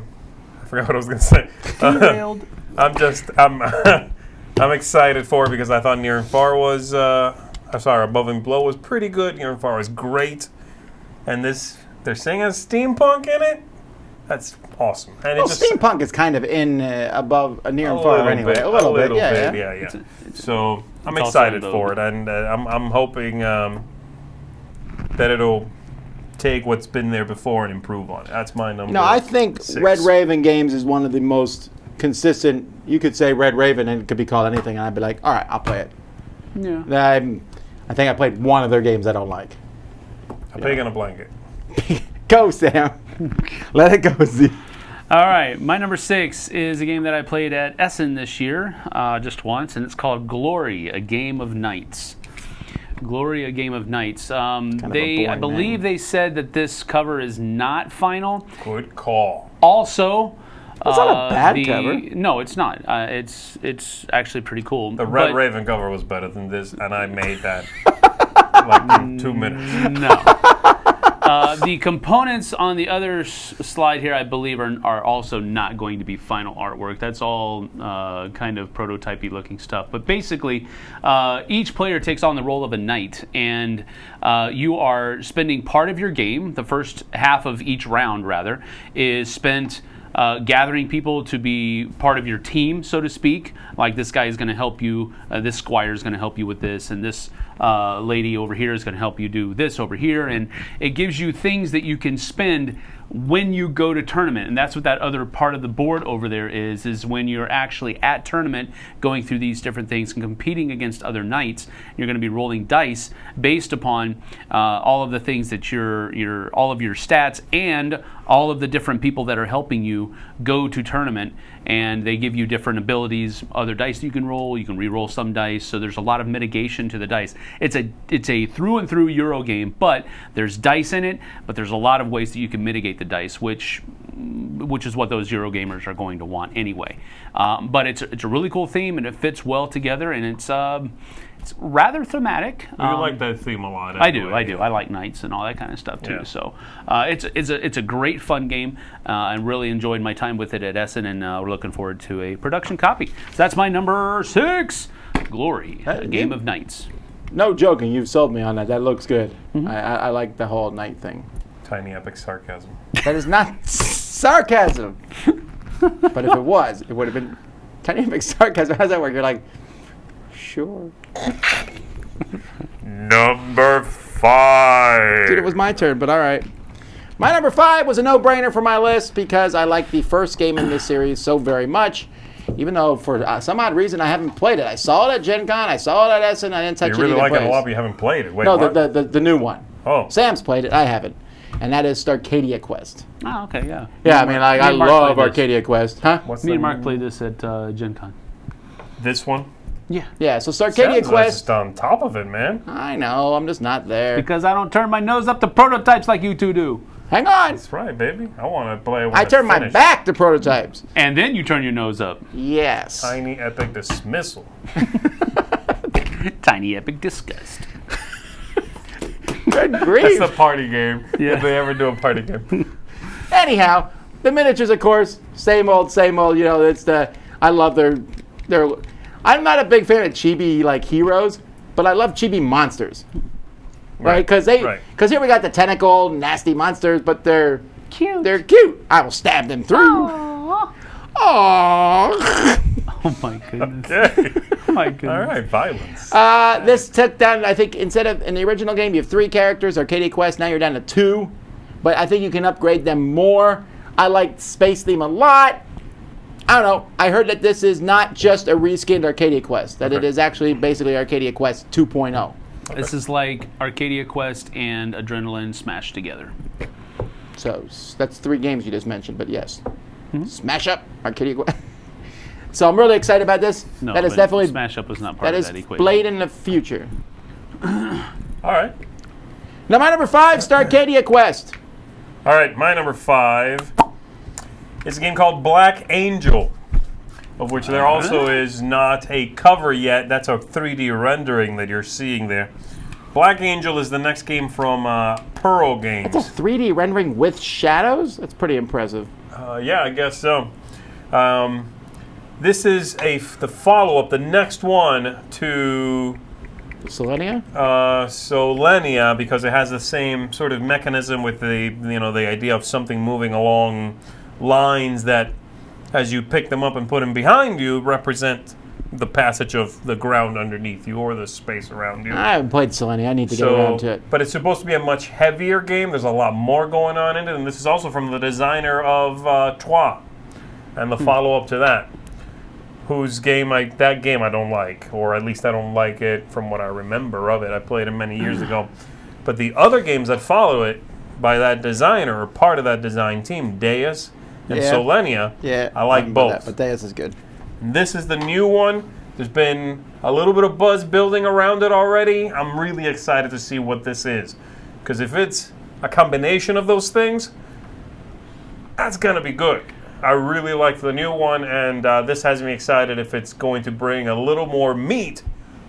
forgot what I was going to say. Derailed. I'm excited for it because I thought Near and Far was, Above and Below was pretty good. Near and Far was great. And this, they're saying has steampunk in it? That's awesome. And Well, steampunk is kind of in above, near and far anyway. A little bit, yeah. So I'm excited for it, and I'm hoping that it'll take what's been there before and improve on it. That's my number. No, I think 6. Red Raven Games is one of the most consistent. You could say Red Raven and it could be called anything, and I'd be like, all right, I'll play it. Yeah. I think I played one of their games I don't like. A pig and a blanket. Go, Sam. Let it go, Z. All right, my number 6 is a game that I played at Essen this year, just once, and it's called Glory, A Game of Nights. Glory, A Game of Nights. I believe they said that this cover is not final. Good call. Also, it's not a bad cover. No, it's not. It's actually pretty cool. The Red Raven cover was better than this, and I made that like in 2 minutes. No. The components on the other slide here, I believe, are also not going to be final artwork. That's all kind of prototypey looking stuff. But basically, each player takes on the role of a knight, and you are spending part of your game, the first half of each round, rather, is spent gathering people to be part of your team, so to speak. Like this guy is going to help you, this squire is going to help you with this, and this lady over here is going to help you do this over here. And it gives you things that you can spend when you go to tournament. And that's what that other part of the board over there is when you're actually at tournament going through these different things and competing against other knights. You're going to be rolling dice based upon all of the things that all of your stats and all of the different people that are helping you go to tournament. And they give you different abilities, other dice you can roll. You can re-roll some dice, so there's a lot of mitigation to the dice. It's a through and through Euro game, but there's dice in it. But there's a lot of ways that you can mitigate the dice, which is what those Euro gamers are going to want anyway. But it's a really cool theme, and it fits well together, and it's rather thematic. You like that theme a lot. Anyway. I do. I like knights and all that kind of stuff too. Yeah. So it's a great fun game. I really enjoyed my time with it at Essen, and we're looking forward to a production copy. So that's my number 6, Glory, A Game of Knights. No joking, you've sold me on that. That looks good. Mm-hmm. I like the whole knight thing. Tiny epic sarcasm. That is not sarcasm. But if it was, it would have been tiny epic sarcasm. How does that work? You're like, sure. Number 5. Dude, it was my turn, but all right. My number 5 was a no-brainer for my list because I like the first game in this series so very much. Even though for some odd reason I haven't played it. I saw it at Gen Con, I saw it at Essen, I didn't touch it. You really like it a lot, but you haven't played it. Wait, no, the new one. Oh. Sam's played it, I haven't. and that is Starcadia Quest. Oh, okay, yeah. Yeah, I mean, like, I love played Arcadia Quest. Huh? What's Me the and Mark played this at Gen Con. This one? Yeah. Yeah, so Starcadia Sounds Quest. just on top of it, man. I know, I'm just not there. Because I don't turn my nose up to prototypes like you two do. Hang on. That's right, baby. I want to play. I turn my back to prototypes. And then you turn your nose up. Yes. Tiny epic dismissal. Tiny epic disgust. Good That's grief. the party game. Yeah. If they ever do a party game. Anyhow, the miniatures, of course, same old, same old. You know, it's the. I love their. I'm not a big fan of chibi like heroes, but I love chibi monsters. Right? Because here we got the tentacle nasty monsters, but they're Cute. They're cute. I will stab them through. Aww. Aww. Oh my goodness. Okay. Oh my goodness. All right, violence. This took down, I think, instead of in the original game, you have 3 characters, Arcadia Quest, now you're down to 2. But I think you can upgrade them more. I like Space Theme a lot. I don't know. I heard that this is not just a reskinned Arcadia Quest, that it is actually basically Arcadia Quest 2.0. This is like Arcadia Quest and Adrenaline smashed together. So that's 3 games you just mentioned, but yes. Smash Up, Arcadia Quest. So I'm really excited about this. No, that is but definitely Smash Up was not part that of is that equation. Blade in the future. All right. Now my number 5, Starcadia Quest. All right, my number 5 is a game called Black Angel, of which there also is not a cover yet. That's a 3D rendering that you're seeing there. Black Angel is the next game from Pearl Games. That's a 3D rendering with shadows? That's pretty impressive. Yeah, I guess so. This is the follow-up, the next one to Selenia? Solenia, because it has the same sort of mechanism with the idea of something moving along lines that, as you pick them up and put them behind you, represent the passage of the ground underneath you or the space around you. I haven't played Selenia. I need to get around to it. But it's supposed to be a much heavier game. There's a lot more going on in it, and this is also from the designer of Trois, and the follow-up to that, whose game that game I don't like, or at least I don't like it from what I remember of it. I played it many years ago. But the other games that follow it by that designer, or part of that design team, Deus and Solenia, I like both. But Deus is good. This is the new one. There's been a little bit of buzz building around it already. I'm really excited to see what this is. Because if it's a combination of those things, that's going to be good. I really like the new one, and this has me excited if it's going to bring a little more meat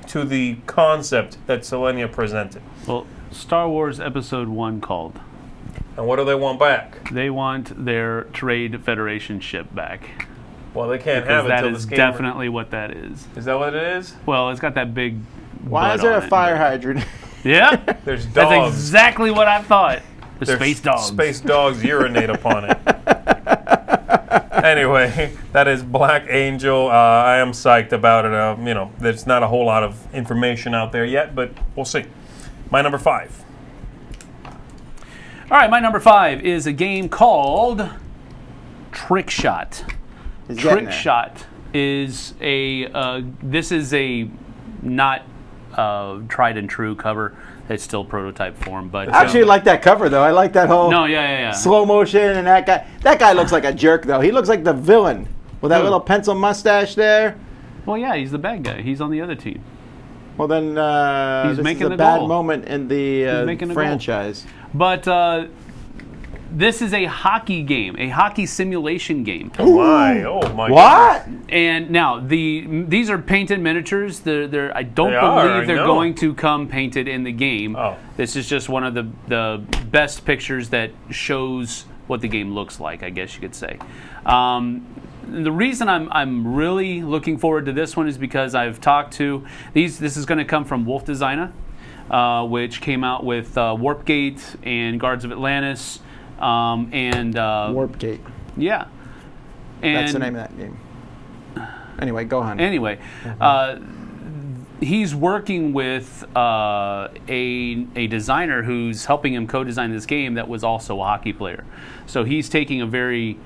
to the concept that Selenia presented. Well, Star Wars Episode 1 called. And what do they want back? They want their Trade Federation ship back. Well, they can't Because have it that until is this game. definitely what that is. Is that what it is? Well, it's got that big. Why butt is there on a it. fire hydrant? Yeah, There's that's dogs. exactly what I thought. The There's space dogs. Space dogs urinate upon it. Anyway, that is Black Angel. I am psyched about it. There's not a whole lot of information out there yet, but we'll see. My number 5. All right, my number 5 is a game called Trickshot. He's getting there. Trickshot is this is a not tried and true cover. It's still prototype form, but I actually like that cover, though. I like that whole yeah. slow motion, and that guy. That guy looks like a jerk, though. He looks like the villain with that Who? little pencil mustache there. Well, yeah, he's the bad guy. He's on the other team. Well, then He's this making is a the bad goal. moment in making the a goal. franchise. But this is a hockey game, a hockey simulation game. Oh my What? And now these are painted miniatures. I don't They are, believe I they're know. going to come painted in the game. Oh. This is just one of the best pictures that shows what the game looks like, I guess you could say. The reason I'm really looking forward to this one is because I've talked to these. This is going to come from Wolf Designer, which came out with Warpgate and Guards of Atlantis, and Warpgate. yeah. And That's the name of that game. Anyway, go on. Anyway, he's working with a designer who's helping him co-design this game that was also a hockey player. So he's taking a very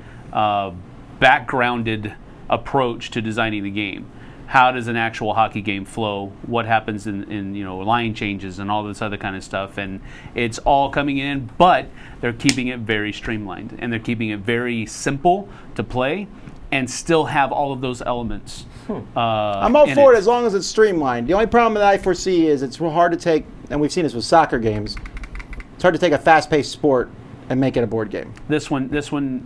backgrounded approach to designing the game. how does an actual hockey game flow, what happens in line changes and all this other kind of stuff, and it's all coming in, but they're keeping it very streamlined, and they're keeping it very simple to play and still have all of those elements. I'm all for it as long as it's streamlined. The only problem that I foresee is it's real hard to take, and we've seen this with soccer games, it's hard to take a fast-paced sport and make it a board game. This one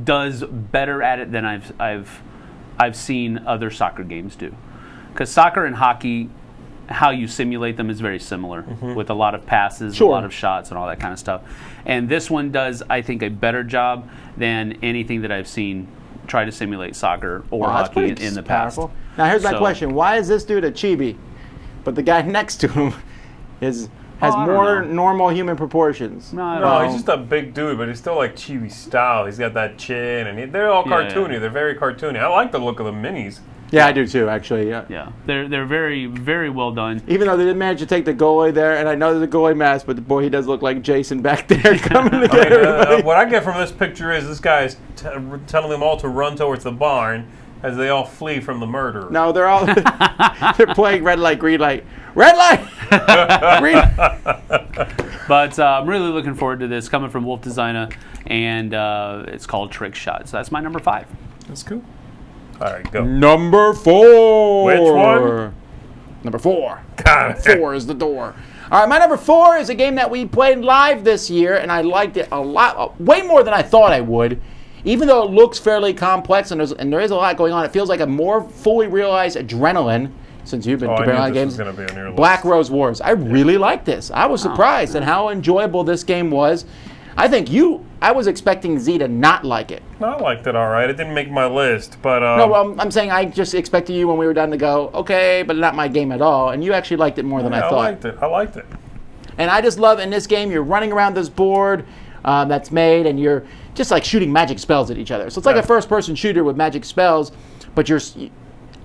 does better at it than I've seen other soccer games do, because soccer and hockey, how you simulate them is very similar, with a lot of passes, a lot of shots, and all that kind of stuff. And this one does, I think, a better job than anything that I've seen try to simulate soccer or hockey in the past. Powerful. Now here's my question: why is this dude a chibi, but the guy next to him has more normal human proportions? No, he's just a big dude, but he's still like chibi style. He's got that chin, and they're all cartoony. They're very cartoony. I like the look of the minis. Yeah, I do too, actually. Yeah, they're very, very well done. Even though they didn't manage to take the goalie there, and I know there's a goalie mask, but boy, he does look like Jason back there coming to get everybody. What I get from this picture is this guy is telling them all to run towards the barn as they all flee from the murderer. No, they're all they're playing red light, green light, red light, green light. But I'm really looking forward to this, coming from Wolf Designer, and it's called Trickshot. So that's my number 5. That's cool. All right, go. Number 4. Which one? Number 4. God. 4 is the door. All right, my number 4 is a game that we played live this year, and I liked it a lot, way more than I thought I would. Even though it looks fairly complex and there is a lot going on, it feels like a more fully realized Adrenaline, since you've been comparing a lot of games. Gonna be on your list. Black Rose Wars. I really liked this. I was surprised at how enjoyable this game was. I was expecting Z to not like it. No, I liked it all right. It didn't make my list, but... No, I'm saying I just expected you when we were done to go, okay, but not my game at all. And you actually liked it more than I thought. I liked it. And I just love, in this game, you're running around this board that's made, and you're just like shooting magic spells at each other. So it's like a first-person shooter with magic spells, but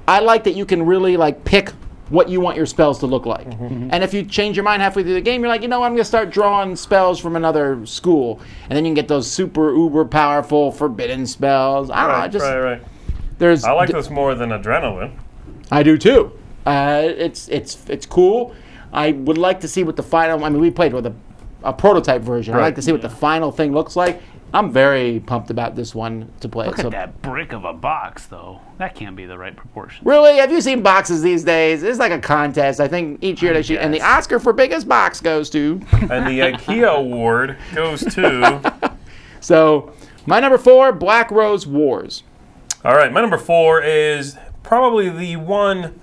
I like that you can really like pick what you want your spells to look like. And if you change your mind halfway through the game, you're like, I'm going to start drawing spells from another school. And then you can get those super uber powerful forbidden spells. I don't know. Right. I like this more than Adrenaline. I do too. It's cool. I would like to see what the final, we played with a prototype version. I'd like to see what the final thing looks like. I'm very pumped about this one to play. Look at that brick of a box, though. That can't be the right proportion. Really? Have you seen boxes these days? It's like a contest. I think each year they shoot. And the Oscar for biggest box goes to. And the IKEA award goes to. So, my number 4, Black Rose Wars. All right, my number 4 is probably the one,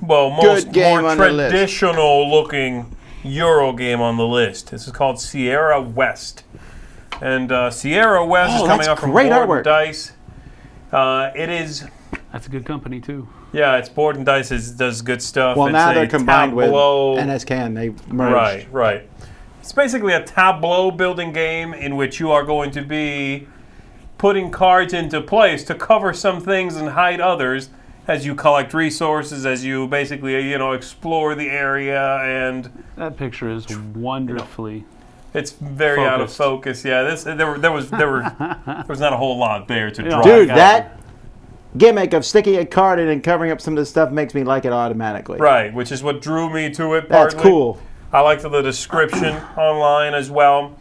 more traditional looking Euro game on the list. This is called Sierra West. And Sierra West is coming up from Board and Dice. It is... That's a good company, too. Yeah, it's Board and Dice does good stuff. Well, it's now they're combined with NSCAN. They merged. Right. It's basically a tableau building game in which you are going to be putting cards into place to cover some things and hide others as you collect resources, as you basically, explore the area. And that picture is wonderfully... It's very focused. Out of focus. Yeah, there was not a whole lot there to draw. Dude, that gimmick of sticking a card in and covering up some of this stuff makes me like it automatically. Right, which is what drew me to it. That's partly. cool. I liked the description online as well.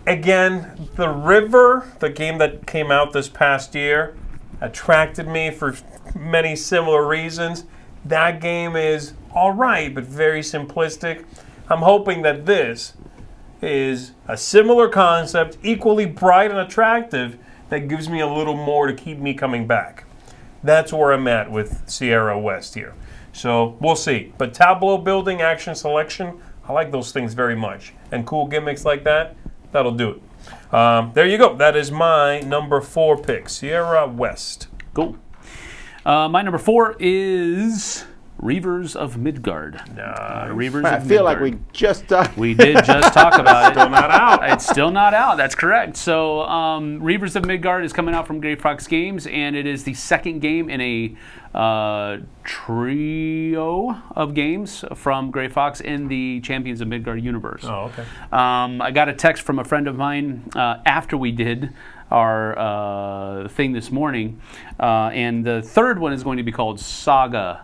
Again, the River, the game that came out this past year, attracted me for many similar reasons. That game is all right, but very simplistic. I'm hoping that this is a similar concept, equally bright and attractive, that gives me a little more to keep me coming back. That's where I'm at with Sierra West here. So we'll see. But tableau building, action selection, I like those things very much. And cool gimmicks like that, that'll do it. There you go. That is my number 4 pick, Sierra West. Cool. My number 4 is Reavers of Midgard. Reavers I of feel like Midgard. we just talked. We did just talk about it. Still not out. It's still not out. That's correct. So, Reavers of Midgard is coming out from Grey Fox Games, and it is the second game in a trio of games from Grey Fox in the Champions of Midgard universe. Oh, okay. I got a text from a friend of mine after we did our thing this morning, and the third one is going to be called Saga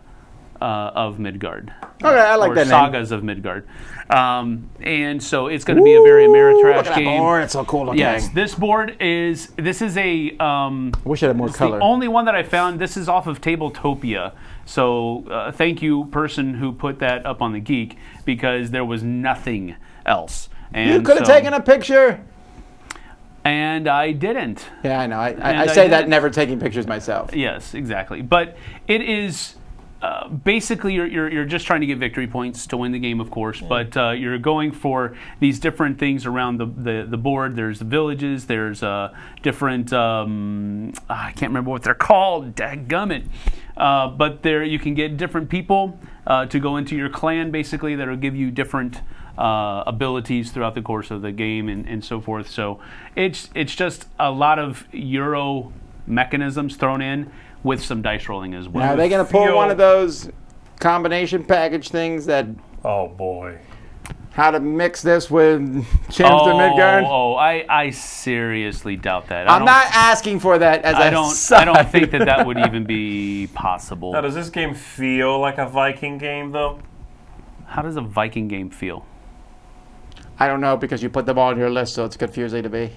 of Midgard. Okay, I like or that name. Sagas of Midgard. And so it's going to be a very Ameritrash Look at that game. board, it's so cool looking. Yes, this is a Wish it had more it's color. the only one that I found. This is off of Tabletopia. So thank you, person who put that up on the Geek, because there was nothing else. And You could have so- taken a picture. And I didn't. Yeah, I know. I I say that did. never taking pictures myself. Yes, exactly. But it is basically you're just trying to get victory points to win the game, of course. But you're going for these different things around the board. There's the villages. There's different. I can't remember what they're called. Dadgummit. But there you can get different people to go into your clan, basically, that'll give you different abilities throughout the course of the game and so forth. So it's just a lot of Euro mechanisms thrown in with some dice rolling as well. Now, are they going to pull one of those combination package things that Oh boy. how to mix this with Champions of Midgard? I seriously doubt that. I'm not asking for that as I a don't side. think that would even be possible. Now, does this game feel like a Viking game, though? How does a Viking game feel? I don't know, because you put them all on your list, so it's confusing to me.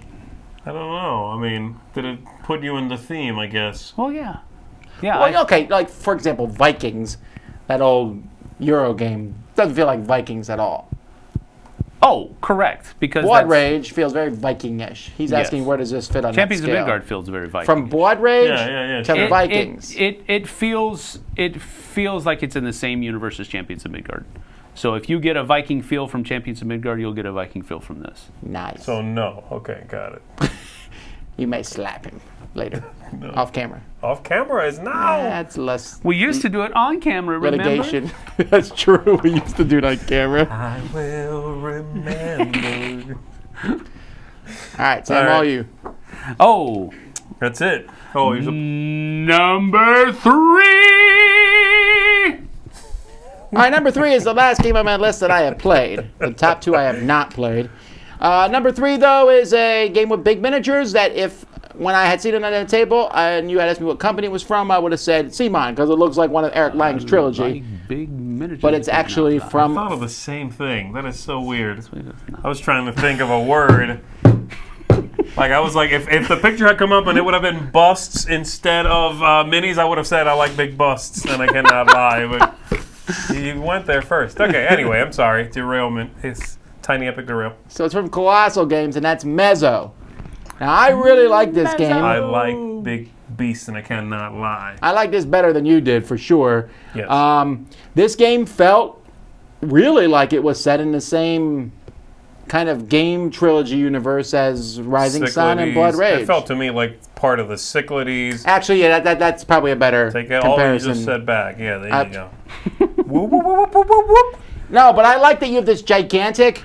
I don't know. I mean, did it put you in the theme, I guess? Well, yeah. Yeah. Well, okay, like, for example, Vikings, that old Euro game, doesn't feel like Vikings at all. Oh, correct. Because Blood that's- Rage feels very Viking-ish. He's Yes. asking where does this fit on Champions that of scale? Midgard feels very Viking. From Blood Rage Yeah, to sure. Vikings. It feels like it's in the same universe as Champions of Midgard. So if you get a Viking feel from Champions of Midgard, you'll get a Viking feel from this. Nice. So no. Okay, got it. You may slap him later, off camera. Off camera is now. That's less We used to do it on camera, remember? litigation. That's true. We used to do it on camera. I will remember. All right, Sam, All right. all you. Oh, That's it. Oh, here's a number 3! All right, number 3 is the last game on my list that I have played. The top 2 I have not played. Number 3, though, is a game with big miniatures that when I had seen it on the table and you had asked me what company it was from, I would have said Seamine, because it looks like one of Eric Lang's trilogy. Like big miniatures. But it's actually I thought from... of the same thing. That is so weird. I was trying to think of a word. Like, I was like, if the picture had come up and it would have been busts instead of minis, I would have said I like big busts, and I cannot lie. But you went there first. Okay, anyway, I'm sorry. Derailment. It's Tiny Epic Derail. So it's from Colossal Games, and that's Mezzo. Now, I really like this game. I like big beasts, and I cannot lie. I like this better than you did, for sure. Yes. This game felt really like it was set in the same kind of game trilogy universe as Rising Sun and Blood Cyclades. Rage. It felt to me like part of the Cyclades. Actually, yeah, that's probably a better Take all you comparison. just said back. Yeah, there you go. Whoop, whoop, whoop, whoop, whoop, whoop. No, but I like that you have this gigantic,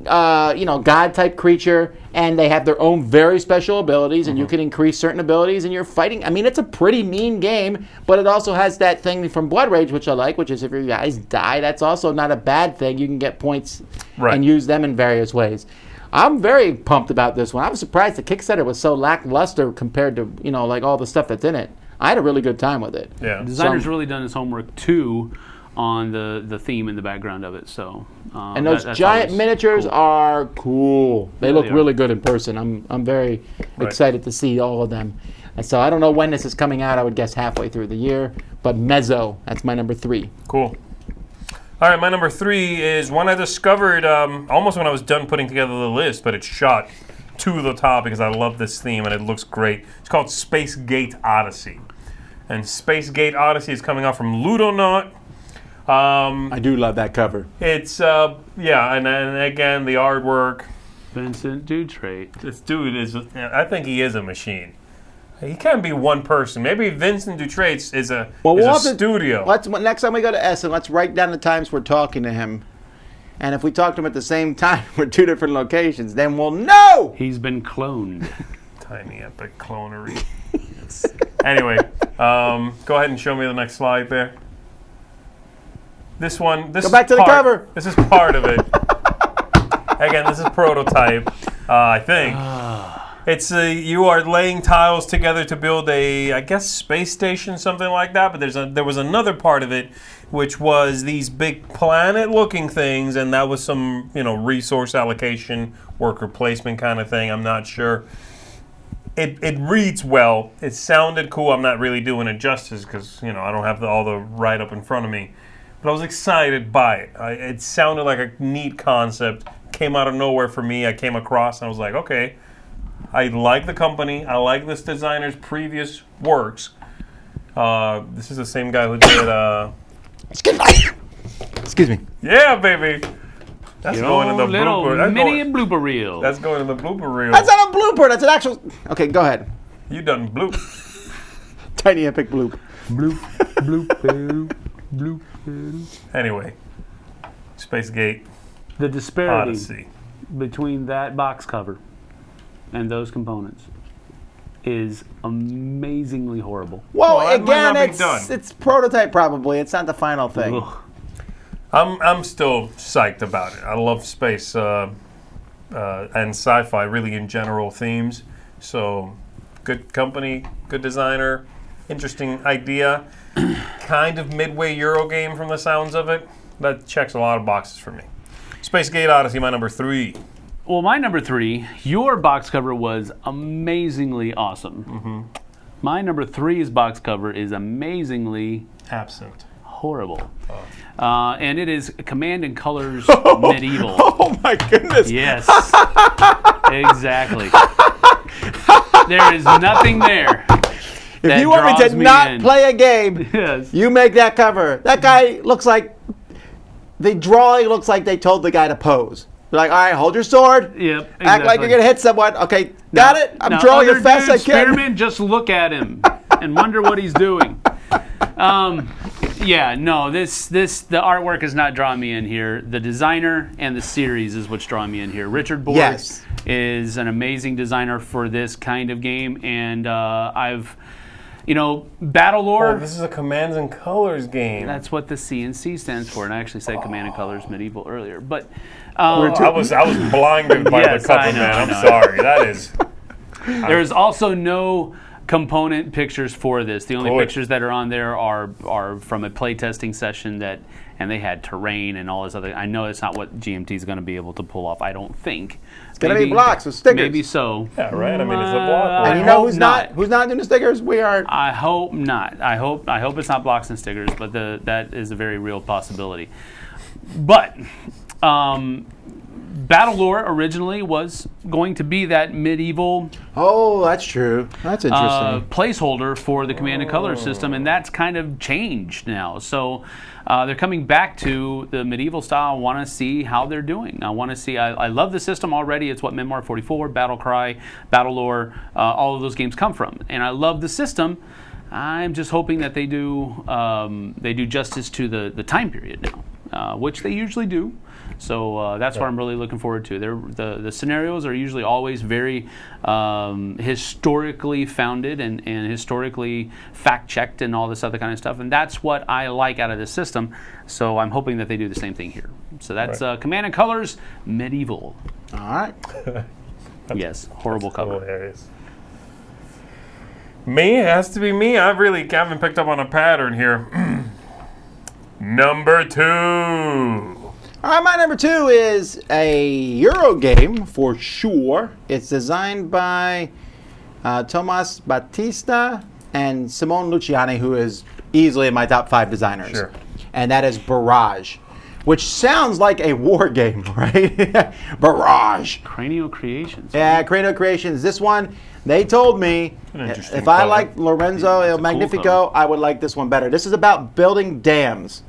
god-type creature, and they have their own very special abilities, and you can increase certain abilities, and you're fighting. I mean, it's a pretty mean game, but it also has that thing from Blood Rage, which I like, which is if your guys die, that's also not a bad thing. You can get points and use them in various ways. I'm very pumped about this one. I was surprised the Kickstarter was so lackluster compared to, like all the stuff that's in it. I had a really good time with it. Yeah. The designer's really done his homework, too, on the theme and the background of it. So and those that's giant always miniatures cool. are cool. They Yeah, look they are. really good in person. I'm very excited to see all of them. And so I don't know when this is coming out. I would guess halfway through the year. But Mezzo, that's my number 3. Cool. All right, my number 3 is one I discovered almost when I was done putting together the list, but it's shot to the top because I love this theme and it looks great. It's called Space Gate Odyssey. And Space Gate Odyssey is coming out from Ludonaut. I do love that cover. It's, and again, the artwork. Vincent Dutrait. This dude is, I think he is a machine. He can't be one person. Maybe Vincent Dutrace is a studio. Next time we go to Essen, let's write down the times we're talking to him. And if we talk to him at the same time, we're 2 different locations, then we'll know. He's been cloned. Tiny epic clonery. Yes. Anyway, go ahead and show me the next slide there. This one. Go back to the cover. This is part of it. Again, this is prototype. I think it's you are laying tiles together to build a, I guess, space station, something like that. But there was another part of it, which was these big planet-looking things, and that was some resource allocation, worker placement kind of thing. I'm not sure. It reads well. It sounded cool. I'm not really doing it justice because I don't have all the write-up in front of me. But I was excited by it. It sounded like a neat concept. Came out of nowhere for me. I came across and I was like, okay, I like the company. I like this designer's previous works. This is the same guy who did... Excuse me. Yeah, baby. That's going in the blooper. Mini blooper reel. That's going in the blooper reel. That's not a blooper. That's an actual... Okay, go ahead. You done bloop. Tiny epic bloop. Bloop, bloop, bloop, bloop. Anyway, Space Gate. The disparity Odyssey. between that box cover and those components is amazingly horrible. Well, again, it's prototype probably. It's not the final thing. Ugh. I'm still psyched about it. I love space and sci-fi, really in general themes. So, good company, good designer, interesting idea. Kind of midway Euro game from the sounds of it. That checks a lot of boxes for me. Space Gate Odyssey, my number 3. Well, my number 3, your box cover was amazingly awesome. Mm-hmm. My number 3's box cover is amazingly absent. Horrible. And it is Command and Colors Medieval. Oh my goodness. Yes. Exactly. There is nothing there. If you want me to not play a game, yes, you make that cover. That guy looks like, the drawing looks like they told the guy to pose. They're like, all right, hold your sword. Yep, exactly. Act like you're going to hit someone. Okay, got it? I'm drawing as fast as I can. Spearman, just look at him and wonder what he's doing. Yeah, no, the artwork is not drawing me in here. The designer and the series is what's drawing me in here. Richard Borg is an amazing designer for this kind of game, and Battle Lore. Oh, this is a Commands and Colors game. That's what the CNC stands for, and I actually said Command and Colors Medieval earlier. But I was blinded by the cover, man. I'm sorry. That is. There's also no component pictures for this. The only pictures that are on there are from a playtesting session and they had terrain and all this other. I know it's not what GMT is going to be able to pull off. I don't think it's going to be blocks with stickers. Maybe so. Yeah, right. I mean, it's a block. And you know who's not doing the stickers? We are. I hope not. I hope it's not blocks and stickers, but that is a very real possibility. But Battle Lore originally was going to be that medieval. Oh, that's true. That's interesting. Placeholder for the Command and Color system, and that's kind of changed now. So they're coming back to the medieval style. I want to see how they're doing. I want to see. I love the system already. It's what Memoir 44, Battle Cry, Battle Lore, all of those games come from, and I love the system. I'm just hoping that they do justice to the time period now, which they usually do. So that's what I'm really looking forward to. The scenarios are usually always very historically founded and historically fact-checked and all this other kind of stuff. And that's what I like out of this system. So I'm hoping that they do the same thing here. So that's Command and Colors Medieval. All right. Yes, horrible cover. Hilarious. Me? It has to be me. I really haven't picked up on a pattern here. Number 2. All right, my number 2 is a Euro game for sure. It's designed by Tomas Batista and Simone Luciani, who is easily in my top 5 designers. Sure. And that is Barrage, which sounds like a war game, right? Barrage. Cranio Creations. Yeah, Cranio Creations. This one, they told me if I like Lorenzo Il Magnifico, I would like this one better. This is about building dams.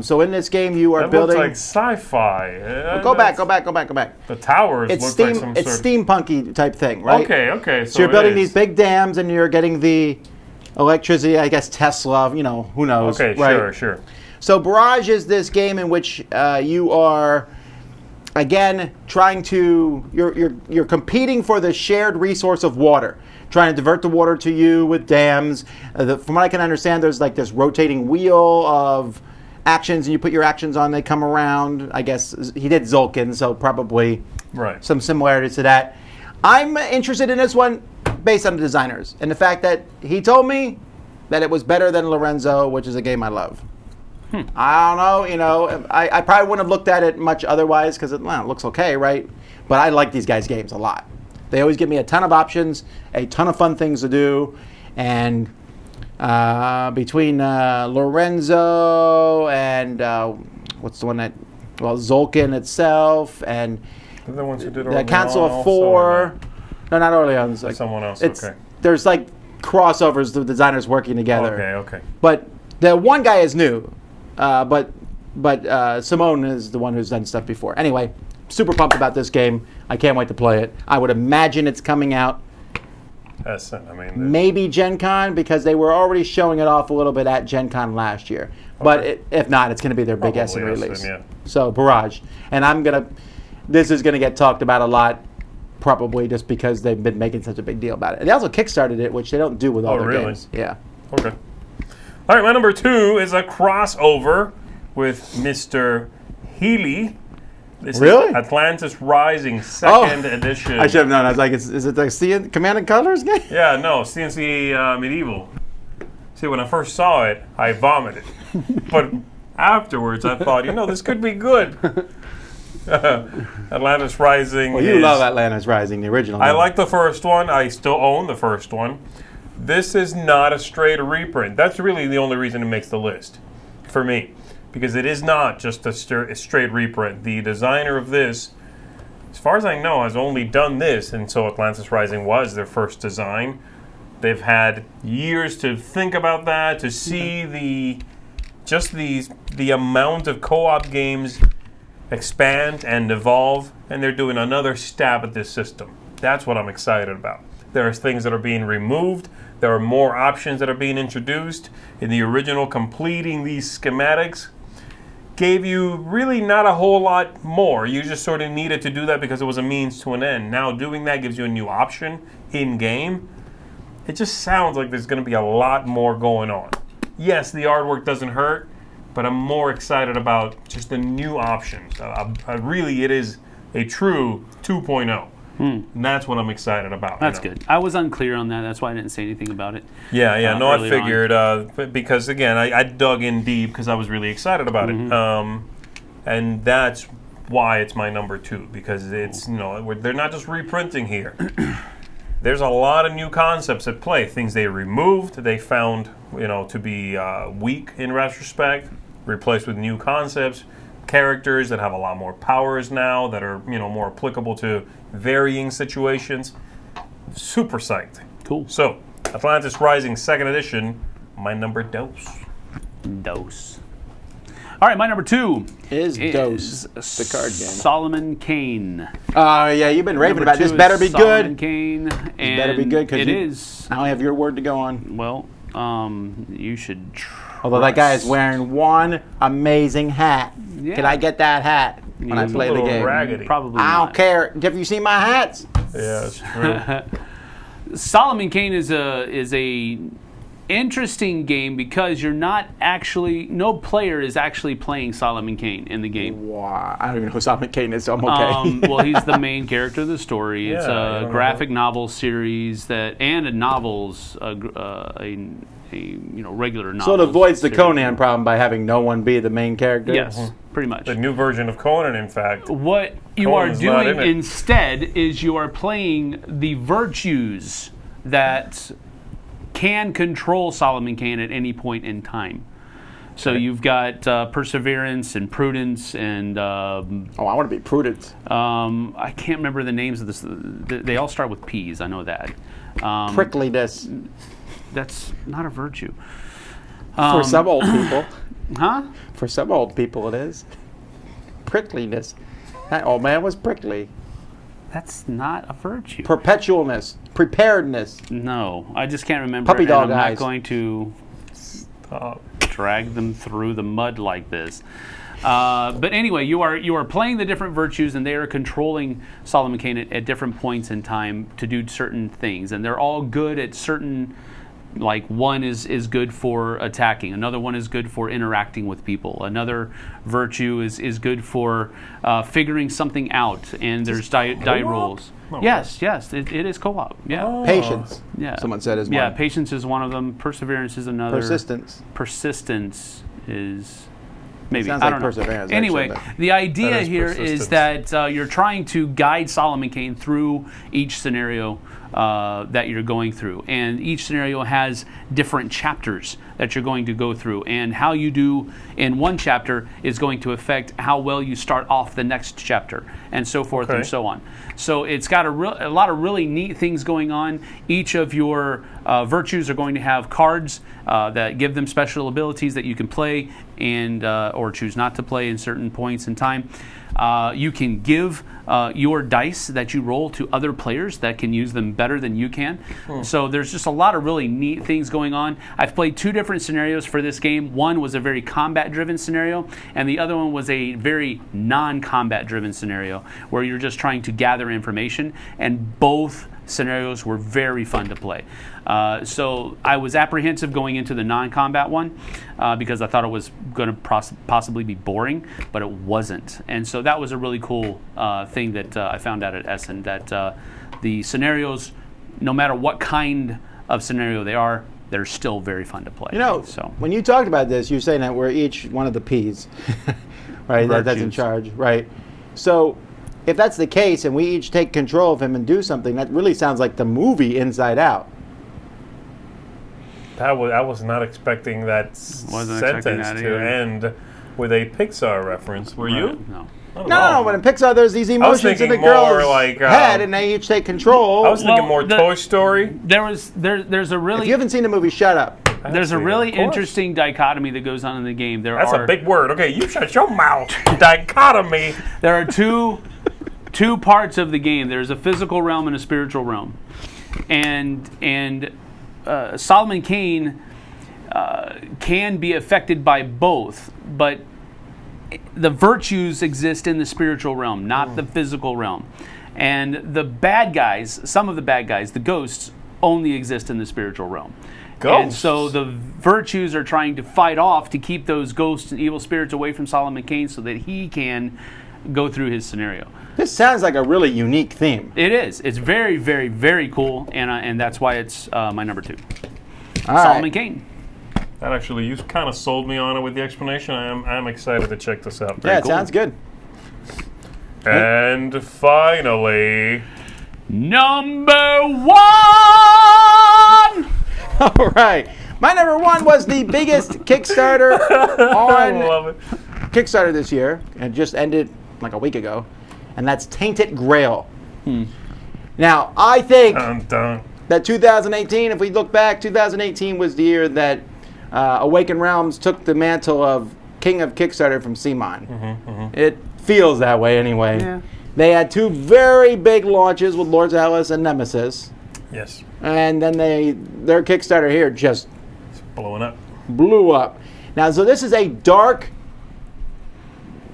So in this game, you are That building. looks like sci-fi. Go back. The towers It's look like some it's sort steampunky type thing, right? Okay. So you're building these big dams, and you're getting the electricity. I guess Tesla. Who knows? Okay, right? sure. So Barrage is this game in which you are, again, trying to you're competing for the shared resource of water, trying to divert the water to you with dams. From what I can understand, there's like this rotating wheel of actions, and you put your actions on, they come around. I guess he did Zulkin, so probably some similarities to that. I'm interested in this one based on the designers and the fact that he told me that it was better than Lorenzo, which is a game I love. I don't know, I probably wouldn't have looked at it much otherwise because it looks okay, right? But I like these guys' games a lot. They always give me a ton of options, a ton of fun things to do, and between Lorenzo and what's the one that, Zulkin itself, and the ones who did the Council of Four. No, not Orleans. Someone else. There's like crossovers, the designers working together. Okay. But the one guy is new, but Simone is the one who's done stuff before. Anyway, super pumped about this game. I can't wait to play it. I would imagine it's coming out maybe Gen Con, because they were already showing it off a little bit at Gen Con last year. But if not, it's going to be their big Essen release. Yeah. So Barrage. And this is going to get talked about a lot, probably just because they've been making such a big deal about it. And they also kickstarted it, which they don't do with all their games. Yeah. Okay. All right, my number 2 is a crossover with Mr. Healy. This Really? is Atlantis Rising, second edition. I should have known. I was like, is it the Command and Colors game? Yeah, no, CNC Medieval. See, when I first saw it, I vomited. But afterwards, I thought, this could be good. Atlantis Rising. Well, you love Atlantis Rising, the original. I like the first one. I still own the first one. This is not a straight reprint. That's really the only reason it makes the list for me, because it is not just a straight reprint. The designer of this, as far as I know, has only done this, and so Atlantis Rising was their first design. They've had years to think about that, to see the amount of co-op games expand and evolve, and they're doing another stab at this system. That's what I'm excited about. There's things that are being removed. There are more options that are being introduced. In the original, completing these schematics gave you really not a whole lot more. You just sort of needed to do that because it was a means to an end. Now doing that gives you a new option in-game. It just sounds like there's going to be a lot more going on. Yes, the artwork doesn't hurt, but I'm more excited about just the new options. Really, it is a true 2.0. And that's what I'm excited about. That's good. I was unclear on that. That's why I didn't say anything about it. Yeah. I figured because, again, I dug in deep because I was really excited about it. And that's why it's my number 2, because it's, they're not just reprinting here. There's a lot of new concepts at play. Things they removed, they found, to be weak in retrospect, replaced with new concepts. Characters that have a lot more powers now, that are more applicable to varying situations. Super psyched. Cool. So, Atlantis Rising 2nd edition, my number 2. All right, my number 2 is Dose, the card game. Solomon Kane. Oh, yeah, you've been raving about this. Better be Solomon good. Kane. And better be good, because it is. I only have your word to go on. Well, you should Although that guy is wearing one amazing hat. Yeah. Can I get that hat when I play the game? Raggedy. Probably I not. don't care. Have you seen my hats? Yeah, it's true. Solomon Kane is a interesting game because no player is actually playing Solomon Kane in the game. Wow. I don't even know who Solomon Kane is, so I'm okay. Well, he's the main character of the story. It's Yeah, a graphic novel series and a novels, regular novel. So it avoids the Conan problem by having no one be the main character? Yes, pretty much. The new version of Conan, in fact. What you Conan's are not doing in it. instead is you are playing the virtues that can control Solomon Kane at any point in time. So you've got perseverance and prudence and... I want to be prudent. I can't remember the names of this. They all start with P's, I know that. Prickliness. That's not a virtue. For some old people. Huh? For some old people, it is. Prickliness. That old man was prickly. That's not a virtue. Perpetualness. Preparedness. No, I just can't remember. Puppy dog I'm eyes. not going to drag them through the mud like this. But anyway, you are playing the different virtues, and they are controlling Solomon Kane at different points in time to do certain things, and they're all good at certain. Like one is good for attacking, another one is good for interacting with people, another virtue is good for figuring something out, and there's die rules. Oh, Yes, it is co-op. Yeah. Oh. Patience. Yeah. Someone said is one. Yeah, patience is one of them. Perseverance is another. Persistence. Persistence is maybe. Sounds I like don't know. perseverance, Anyway, actually, the idea That is here is that you're trying to guide Solomon Kane through each scenario that you're going through, and each scenario has different chapters that you're going to go through, and how you do in one chapter is going to affect how well you start off the next chapter, and so forth and so on. So it's got a lot of really neat things going on. Each of your virtues are going to have cards that give them special abilities that you can play and or choose not to play in certain points in time. You can give your dice that you roll to other players that can use them better than you can. So there's just a lot of really neat things going on. I've played two different scenarios for this game. One was a very combat-driven scenario, and the other one was a very non-combat-driven scenario where you're just trying to gather information, and both scenarios were very fun to play. So I was apprehensive going into the non-combat one because I thought it was going to possibly be boring, but it wasn't. And so that was a really cool thing that I found out at Essen, that the scenarios, no matter what kind of scenario they are, they're still very fun to play. You know, so when you talked about this, you're saying that we're each one of the P's, right? That's in charge, right? So if that's the case and we each take control of him and do something, that really sounds like the movie Inside Out. I was not expecting that sentence to end with a Pixar reference. Were you? No. No, but in Pixar, there's these emotions in the girl's head, and they each take control. I was thinking more Toy Story. There's a really. If you haven't seen the movie, shut up. There's a really interesting dichotomy that goes on in the game. That's a big word. Okay, you shut your mouth. Dichotomy. There are two parts of the game. There's a physical realm and a spiritual realm, and Solomon Kane can be affected by both, but the virtues exist in the spiritual realm, not the physical realm. And the bad guys, some of the bad guys, the ghosts, only exist in the spiritual realm. Ghosts. And so the virtues are trying to fight off to keep those ghosts and evil spirits away from Solomon Kane so that he can go through his scenario. This sounds like a really unique theme. It is. It's very, very, very cool, and that's why it's my number 2. All Solomon right. Kane. That actually, you kind of sold me on it with the explanation. I'm excited to check this out. Yeah, it sounds good. And finally, Number 1! All right. My number 1 was the biggest Kickstarter I on love it. Kickstarter this year, and just ended like a week ago, and that's Tainted Grail. Now, I think Dun, dun. that 2018, if we look back, 2018 was the year that Awakened Realms took the mantle of King of Kickstarter from Simon. It feels that way anyway. Yeah. They had 2 very big launches with Lords Alice and Nemesis, Yes, and then their Kickstarter here just it's blowing up. blew up. Now, so this is a dark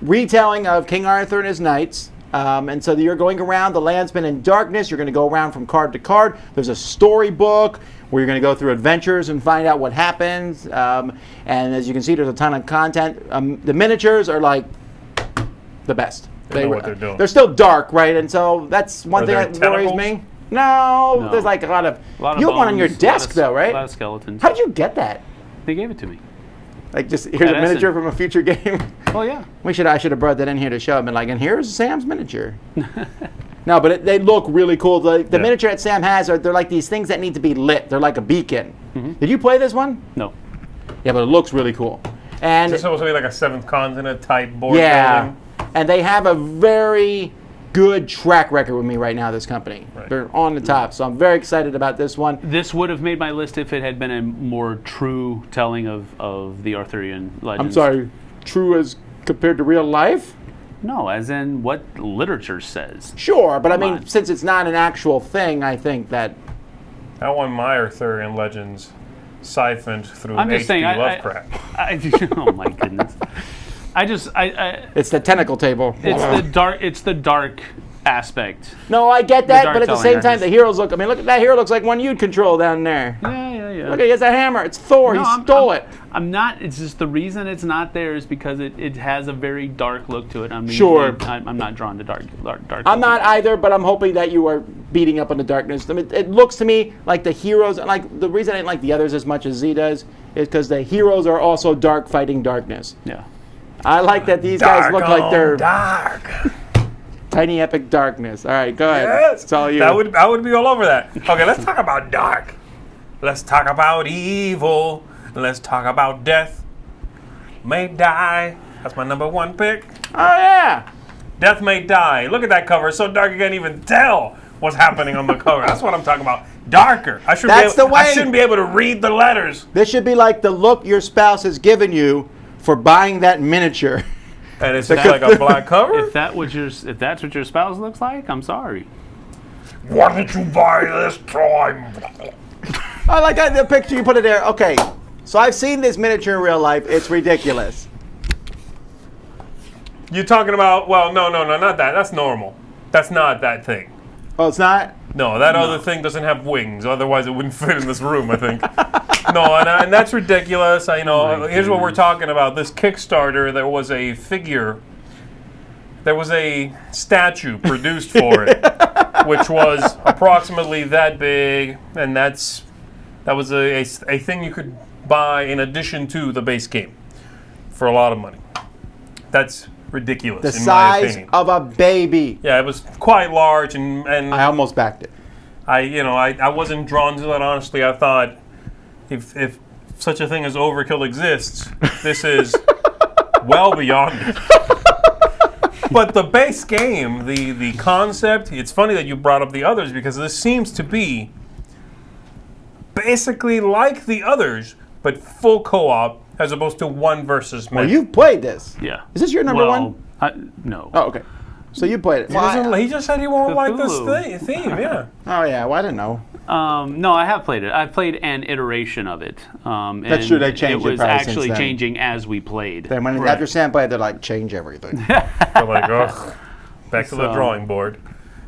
retelling of King Arthur and his knights. And so you're going around, the land's been in darkness, you're going to go around from card to card. There's a storybook where you're going to go through adventures and find out what happens. And as you can see, there's a ton of content. The miniatures are like the best. They know what they're doing. They're still dark, right? And so that's one Are thing there that worries tentacles? me. No, No. there's like a lot of A you have one on your bones, desk, though, A right? lot of skeletons. How did you get that? They gave it to me. Like, just here's At a miniature Essen. from a future game. Oh, yeah. I should have brought that in here to show him. And like, and here's Sam's miniature. No, but they look really cool. The Yeah. miniature that Sam has they're like these things that need to be lit. They're like a beacon. Did you play this one? No. Yeah, but it looks really cool. And Is this supposed to be like a Seventh Continent type board yeah, building? and they have a very good track record with me right now, this company. Right. They're on the top, so I'm very excited about this one. This would have made my list if it had been a more true telling of the Arthurian legends. I'm sorry, true as compared to real life? No, as in what literature says. Sure, but I Come mean, on. since it's not an actual thing, I think that... I want my Arthurian legends siphoned through I'm just H.P. saying, Lovecraft. oh my goodness. It's the tentacle table. It's the dark aspect. No, I get that, dark but at the telling same time, artist. the heroes look... I mean, look at that hero looks like one you'd control down there. Yeah. Look, he has a hammer. It's Thor. No, He stole it. I'm not. It's just the reason it's not there is because it has a very dark look to it. I mean, Sure. I'm not drawn to dark. I'm not either, but I'm hoping that you are beating up on the darkness. I mean, it looks to me like the heroes, like the reason I didn't like the others as much as Z does, is because the heroes are also dark fighting darkness. Yeah. I like that these guys look like they're dark. tiny epic darkness. All right, go ahead. Yes, It's all you. I would be all over that. Okay, let's talk about dark. Let's talk about evil. Let's talk about death may die. That's my number 1 pick. Oh yeah. Death may die. Look at that cover. It's so dark you can't even tell what's happening on the cover. That's what I'm talking about. Darker. I shouldn't be able to read the letters. This should be like the look your spouse has given you for buying that miniature. And it's just like a black cover. If that's what your spouse looks like, I'm sorry. Why did you buy this time? I like that, the picture you put it there. Okay, so I've seen this miniature in real life. It's ridiculous. You're talking about, well, no, not that. That's normal. That's not that thing. Oh, it's not? No, that other thing doesn't have wings. Otherwise, it wouldn't fit in this room, I think. No, and that's ridiculous. Here's what we're talking about. This Kickstarter, there was a figure. There was a statue produced for it, which was approximately that big, and that was a thing you could buy in addition to the base game for a lot of money. That's ridiculous, The in my size opinion. of a baby. Yeah, it was quite large, and I almost backed it. I wasn't drawn to that, honestly. I thought if such a thing as overkill exists, this is well beyond it. But the base game, the concept, it's funny that you brought up the others because this seems to be basically like the others, but full co-op as opposed to one versus many. Well, you've played this. Yeah. Is this your number one? No. Oh, okay. So you played it. He just said he won't like this Cthulhu. theme, yeah. Oh, yeah. Well, I didn't know. No, I have played it. I've played an iteration of it. That's true, they changed it it was probably actually since then. changing as we played. Then when after Sam played, they're like, change everything. They're like, ugh, back to the So- drawing board.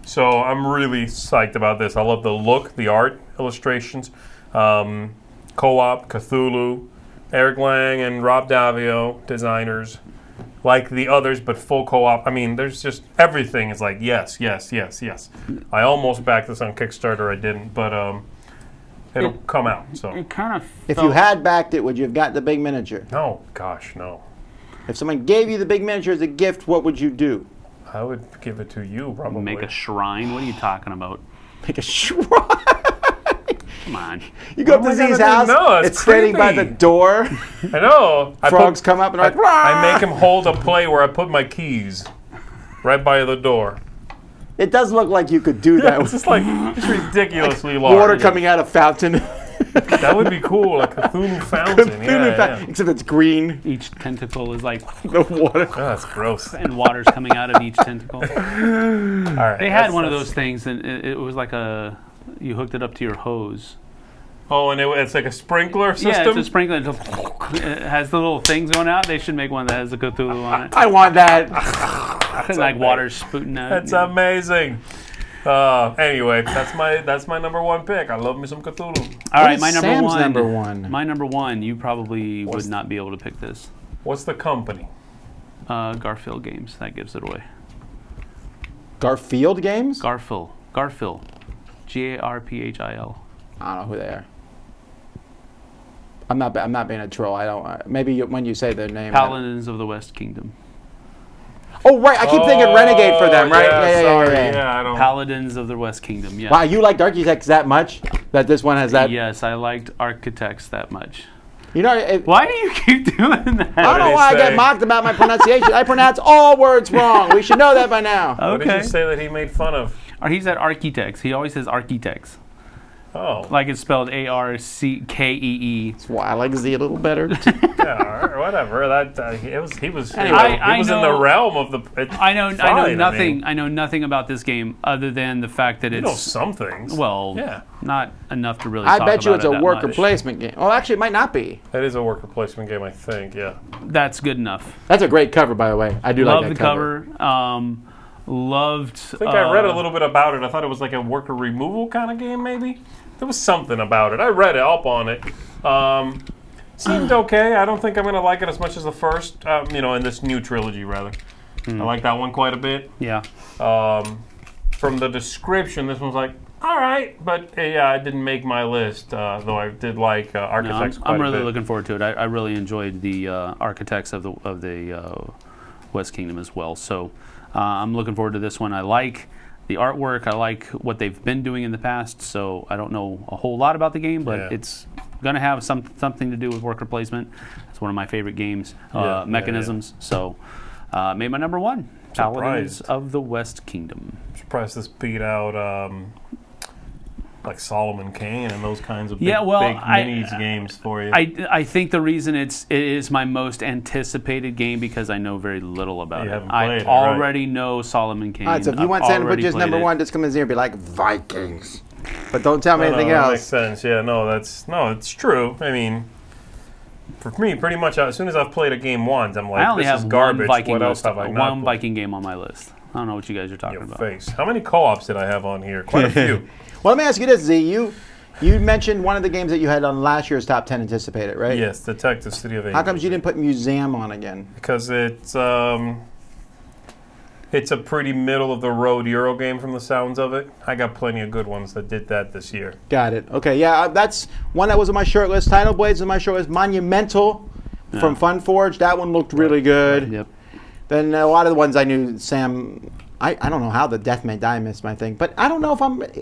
So I'm really psyched about this. I love the look, the art, illustrations, co-op, Cthulhu, Eric Lang and Rob Davio, designers, like the others, but full co-op. I mean, there's just everything is like yes. I almost backed this on Kickstarter. I didn't, but it'll come out. So It kind of. If you had backed it, would you have got the big miniature? no, gosh, no. If someone gave you the big miniature as a gift, what would you do? I would give it to you probably. Make a shrine. What are you talking about? Make a shrine. Come on. You go up What to am I Z's gonna do? house. No, it's it's standing by the creepy. door. I know. Frogs come up and are like, I make him hold a play where I put my keys right by the door. It does look like you could do that. It's just like it's ridiculously large. Water coming out of fountain. That would be cool, a Cthulhu fountain. Yeah. Except it's green. Each tentacle is like, The water. Oh, that's gross. and water's coming out of each tentacle. All right. They had one of those things, and it was like you hooked it up to your hose. Oh, and it's like a sprinkler system? Yeah, it's a sprinkler. It has the little things going out. They should make one that has a Cthulhu on it. I want that. Like water spouting out. That's amazing. Anyway, that's my number one pick. I love me some Cthulhu. All What right, is my number Sam's one. number one? My number one. You probably would not be able to pick this. What's the company? Garfield Games. That gives it away. Garfield games? Garfield. Garphil. I don't know who they are. I'm not being a troll. I don't. Maybe when you say their name. Paladins of the West Kingdom. Oh right, I keep thinking Renegade for them, right? Sorry. Yeah. I don't. Paladins of the West Kingdom. Yeah. Wow, you like Architects that much that this one has that? Yes, I liked Architects that much. You know, Why do you keep doing that? I don't know why I get mocked about my pronunciation. I pronounce all words wrong. We should know that by now. What did you say that he made fun of? Or he said architects. He always says architects. Oh. Like it's spelled Arckee. That's why I like Z a little better. Yeah, or whatever. That he was Anyway, he was in the realm of the. I know nothing. I know nothing about this game other than the fact that You it's know some things. well, Yeah. not enough to really. I talk bet you about it's it a that worker much. placement game. Oh, actually, it might not be. That is a worker placement game, I think. Yeah. That's good enough. That's a great cover, by the way. I do Love like the that cover. Loved. I think I read a little bit about it. I thought it was like a worker removal kind of game, maybe. There was something about it. I read it up on it. Seemed okay. I don't think I'm going to like it as much as the first, in this new trilogy, rather. I like that one quite a bit. Yeah. From the description, this one's like, all right, but yeah, it didn't make my list, though I did like Architects quite I'm a really bit. looking forward to it. I really enjoyed the Architects of the West Kingdom as well. So I'm looking forward to this one. I like the artwork. I like what they've been doing in the past. So I don't know a whole lot about the game, but it's going to have something to do with worker placement. It's one of my favorite games mechanisms. So made my number one. Paladins of the West Kingdom. Surprised this beat out like Solomon Kane and those kinds of big minis games for you. I think the reason it is my most anticipated game because I know very little about it. I already know Solomon Kane. All right, so if you want Santa put just number one, just come in here and be like, Vikings. But don't tell me anything else. That makes sense. Yeah, it's true. I mean, for me, pretty much as soon as I've played a game once, I'm like, this is garbage. What else have I not one played? Viking game on my list. I don't know what you guys are talking about. Face. How many co-ops did I have on here? Quite a few. Well, let me ask you this, Z. You mentioned one of the games that you had on last year's top 10 anticipated, right? Yes, Detective City of Angels. How come you didn't put Museum on again? Because it's a pretty middle of the road Euro game from the sounds of it. I got plenty of good ones that did that this year. Got it. Okay, yeah, that's one that was on my short list. Tidal Blades on my short list. Monumental from Funforge. That one looked really good. Yep. Then a lot of the ones I knew, Sam. I don't know how the Death May Die missed my thing, but I don't know if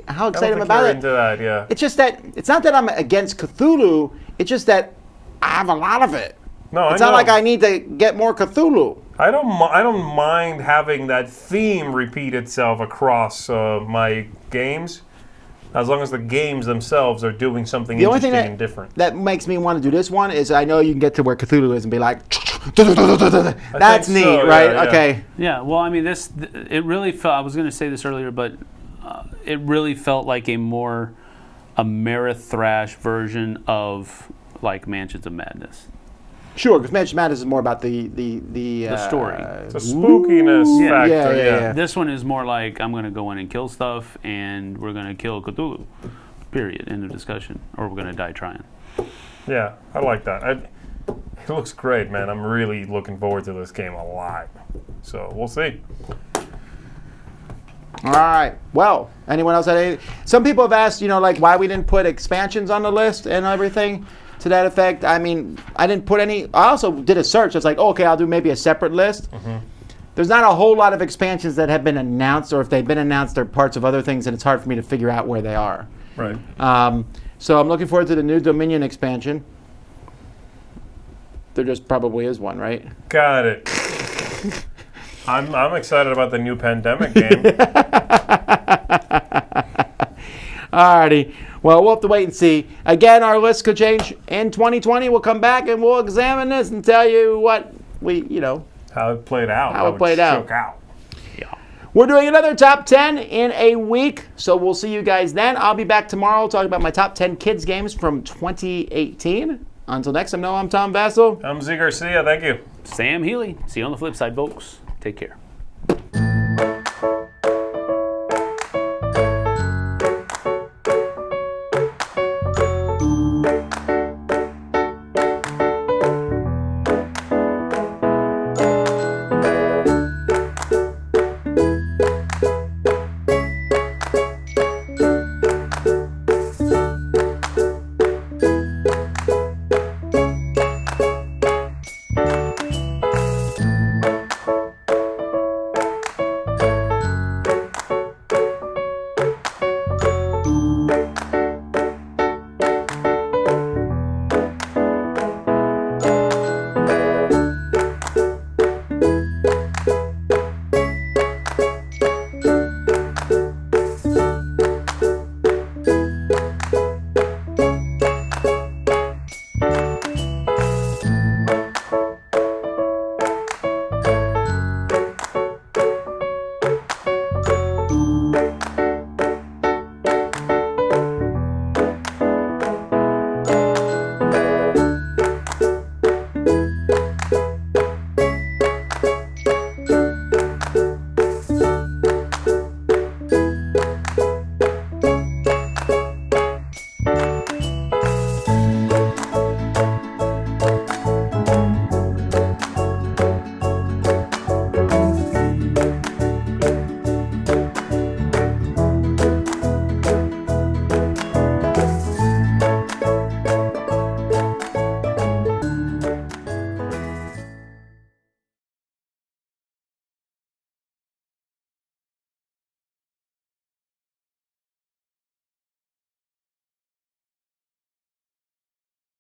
how excited I'm about it. Into that, yeah. It's just that it's not that I'm against Cthulhu. It's just that I have a lot of it. No, it's not like I need to get more Cthulhu. I don't mind having that theme repeat itself across my games, as long as the games themselves are doing something interesting and different. That makes me want to do this one is I know you can get to where Cthulhu is and be like, that's neat, so, right? Yeah. Okay. Yeah, well, I mean, it really felt, I was going to say this earlier, but it really felt like a Amerithrash version of, like, Mansions of Madness. Sure, because Mansion Madness is more about the story. It's a spookiness factor, yeah. This one is more like, I'm going to go in and kill stuff, and we're going to kill Cthulhu, period, end of discussion, or we're going to die trying. Yeah, I like that. It looks great, man. I'm really looking forward to this game a lot. So, we'll see. All right. Well, anyone else had anything? Some people have asked, like why we didn't put expansions on the list and everything to that effect. I mean, I didn't put any. I also did a search. It's like, okay, I'll do maybe a separate list. Mm-hmm. There's not a whole lot of expansions that have been announced, or if they've been announced, they're parts of other things, and it's hard for me to figure out where they are. Right. So I'm looking forward to the new Dominion expansion. There just probably is one, right? Got it. I'm excited about the new Pandemic game. Alrighty. Well, we'll have to wait and see. Again, our list could change in 2020. We'll come back and we'll examine this and tell you what how it played out. How it played out. Yeah. We're doing another top 10 in a week, so we'll see you guys then. I'll be back tomorrow talking about my top 10 kids games from 2018. Until next time, I'm Tom Vassell. I'm Z Garcia. Thank you. Sam Healy. See you on the flip side, folks. Take care.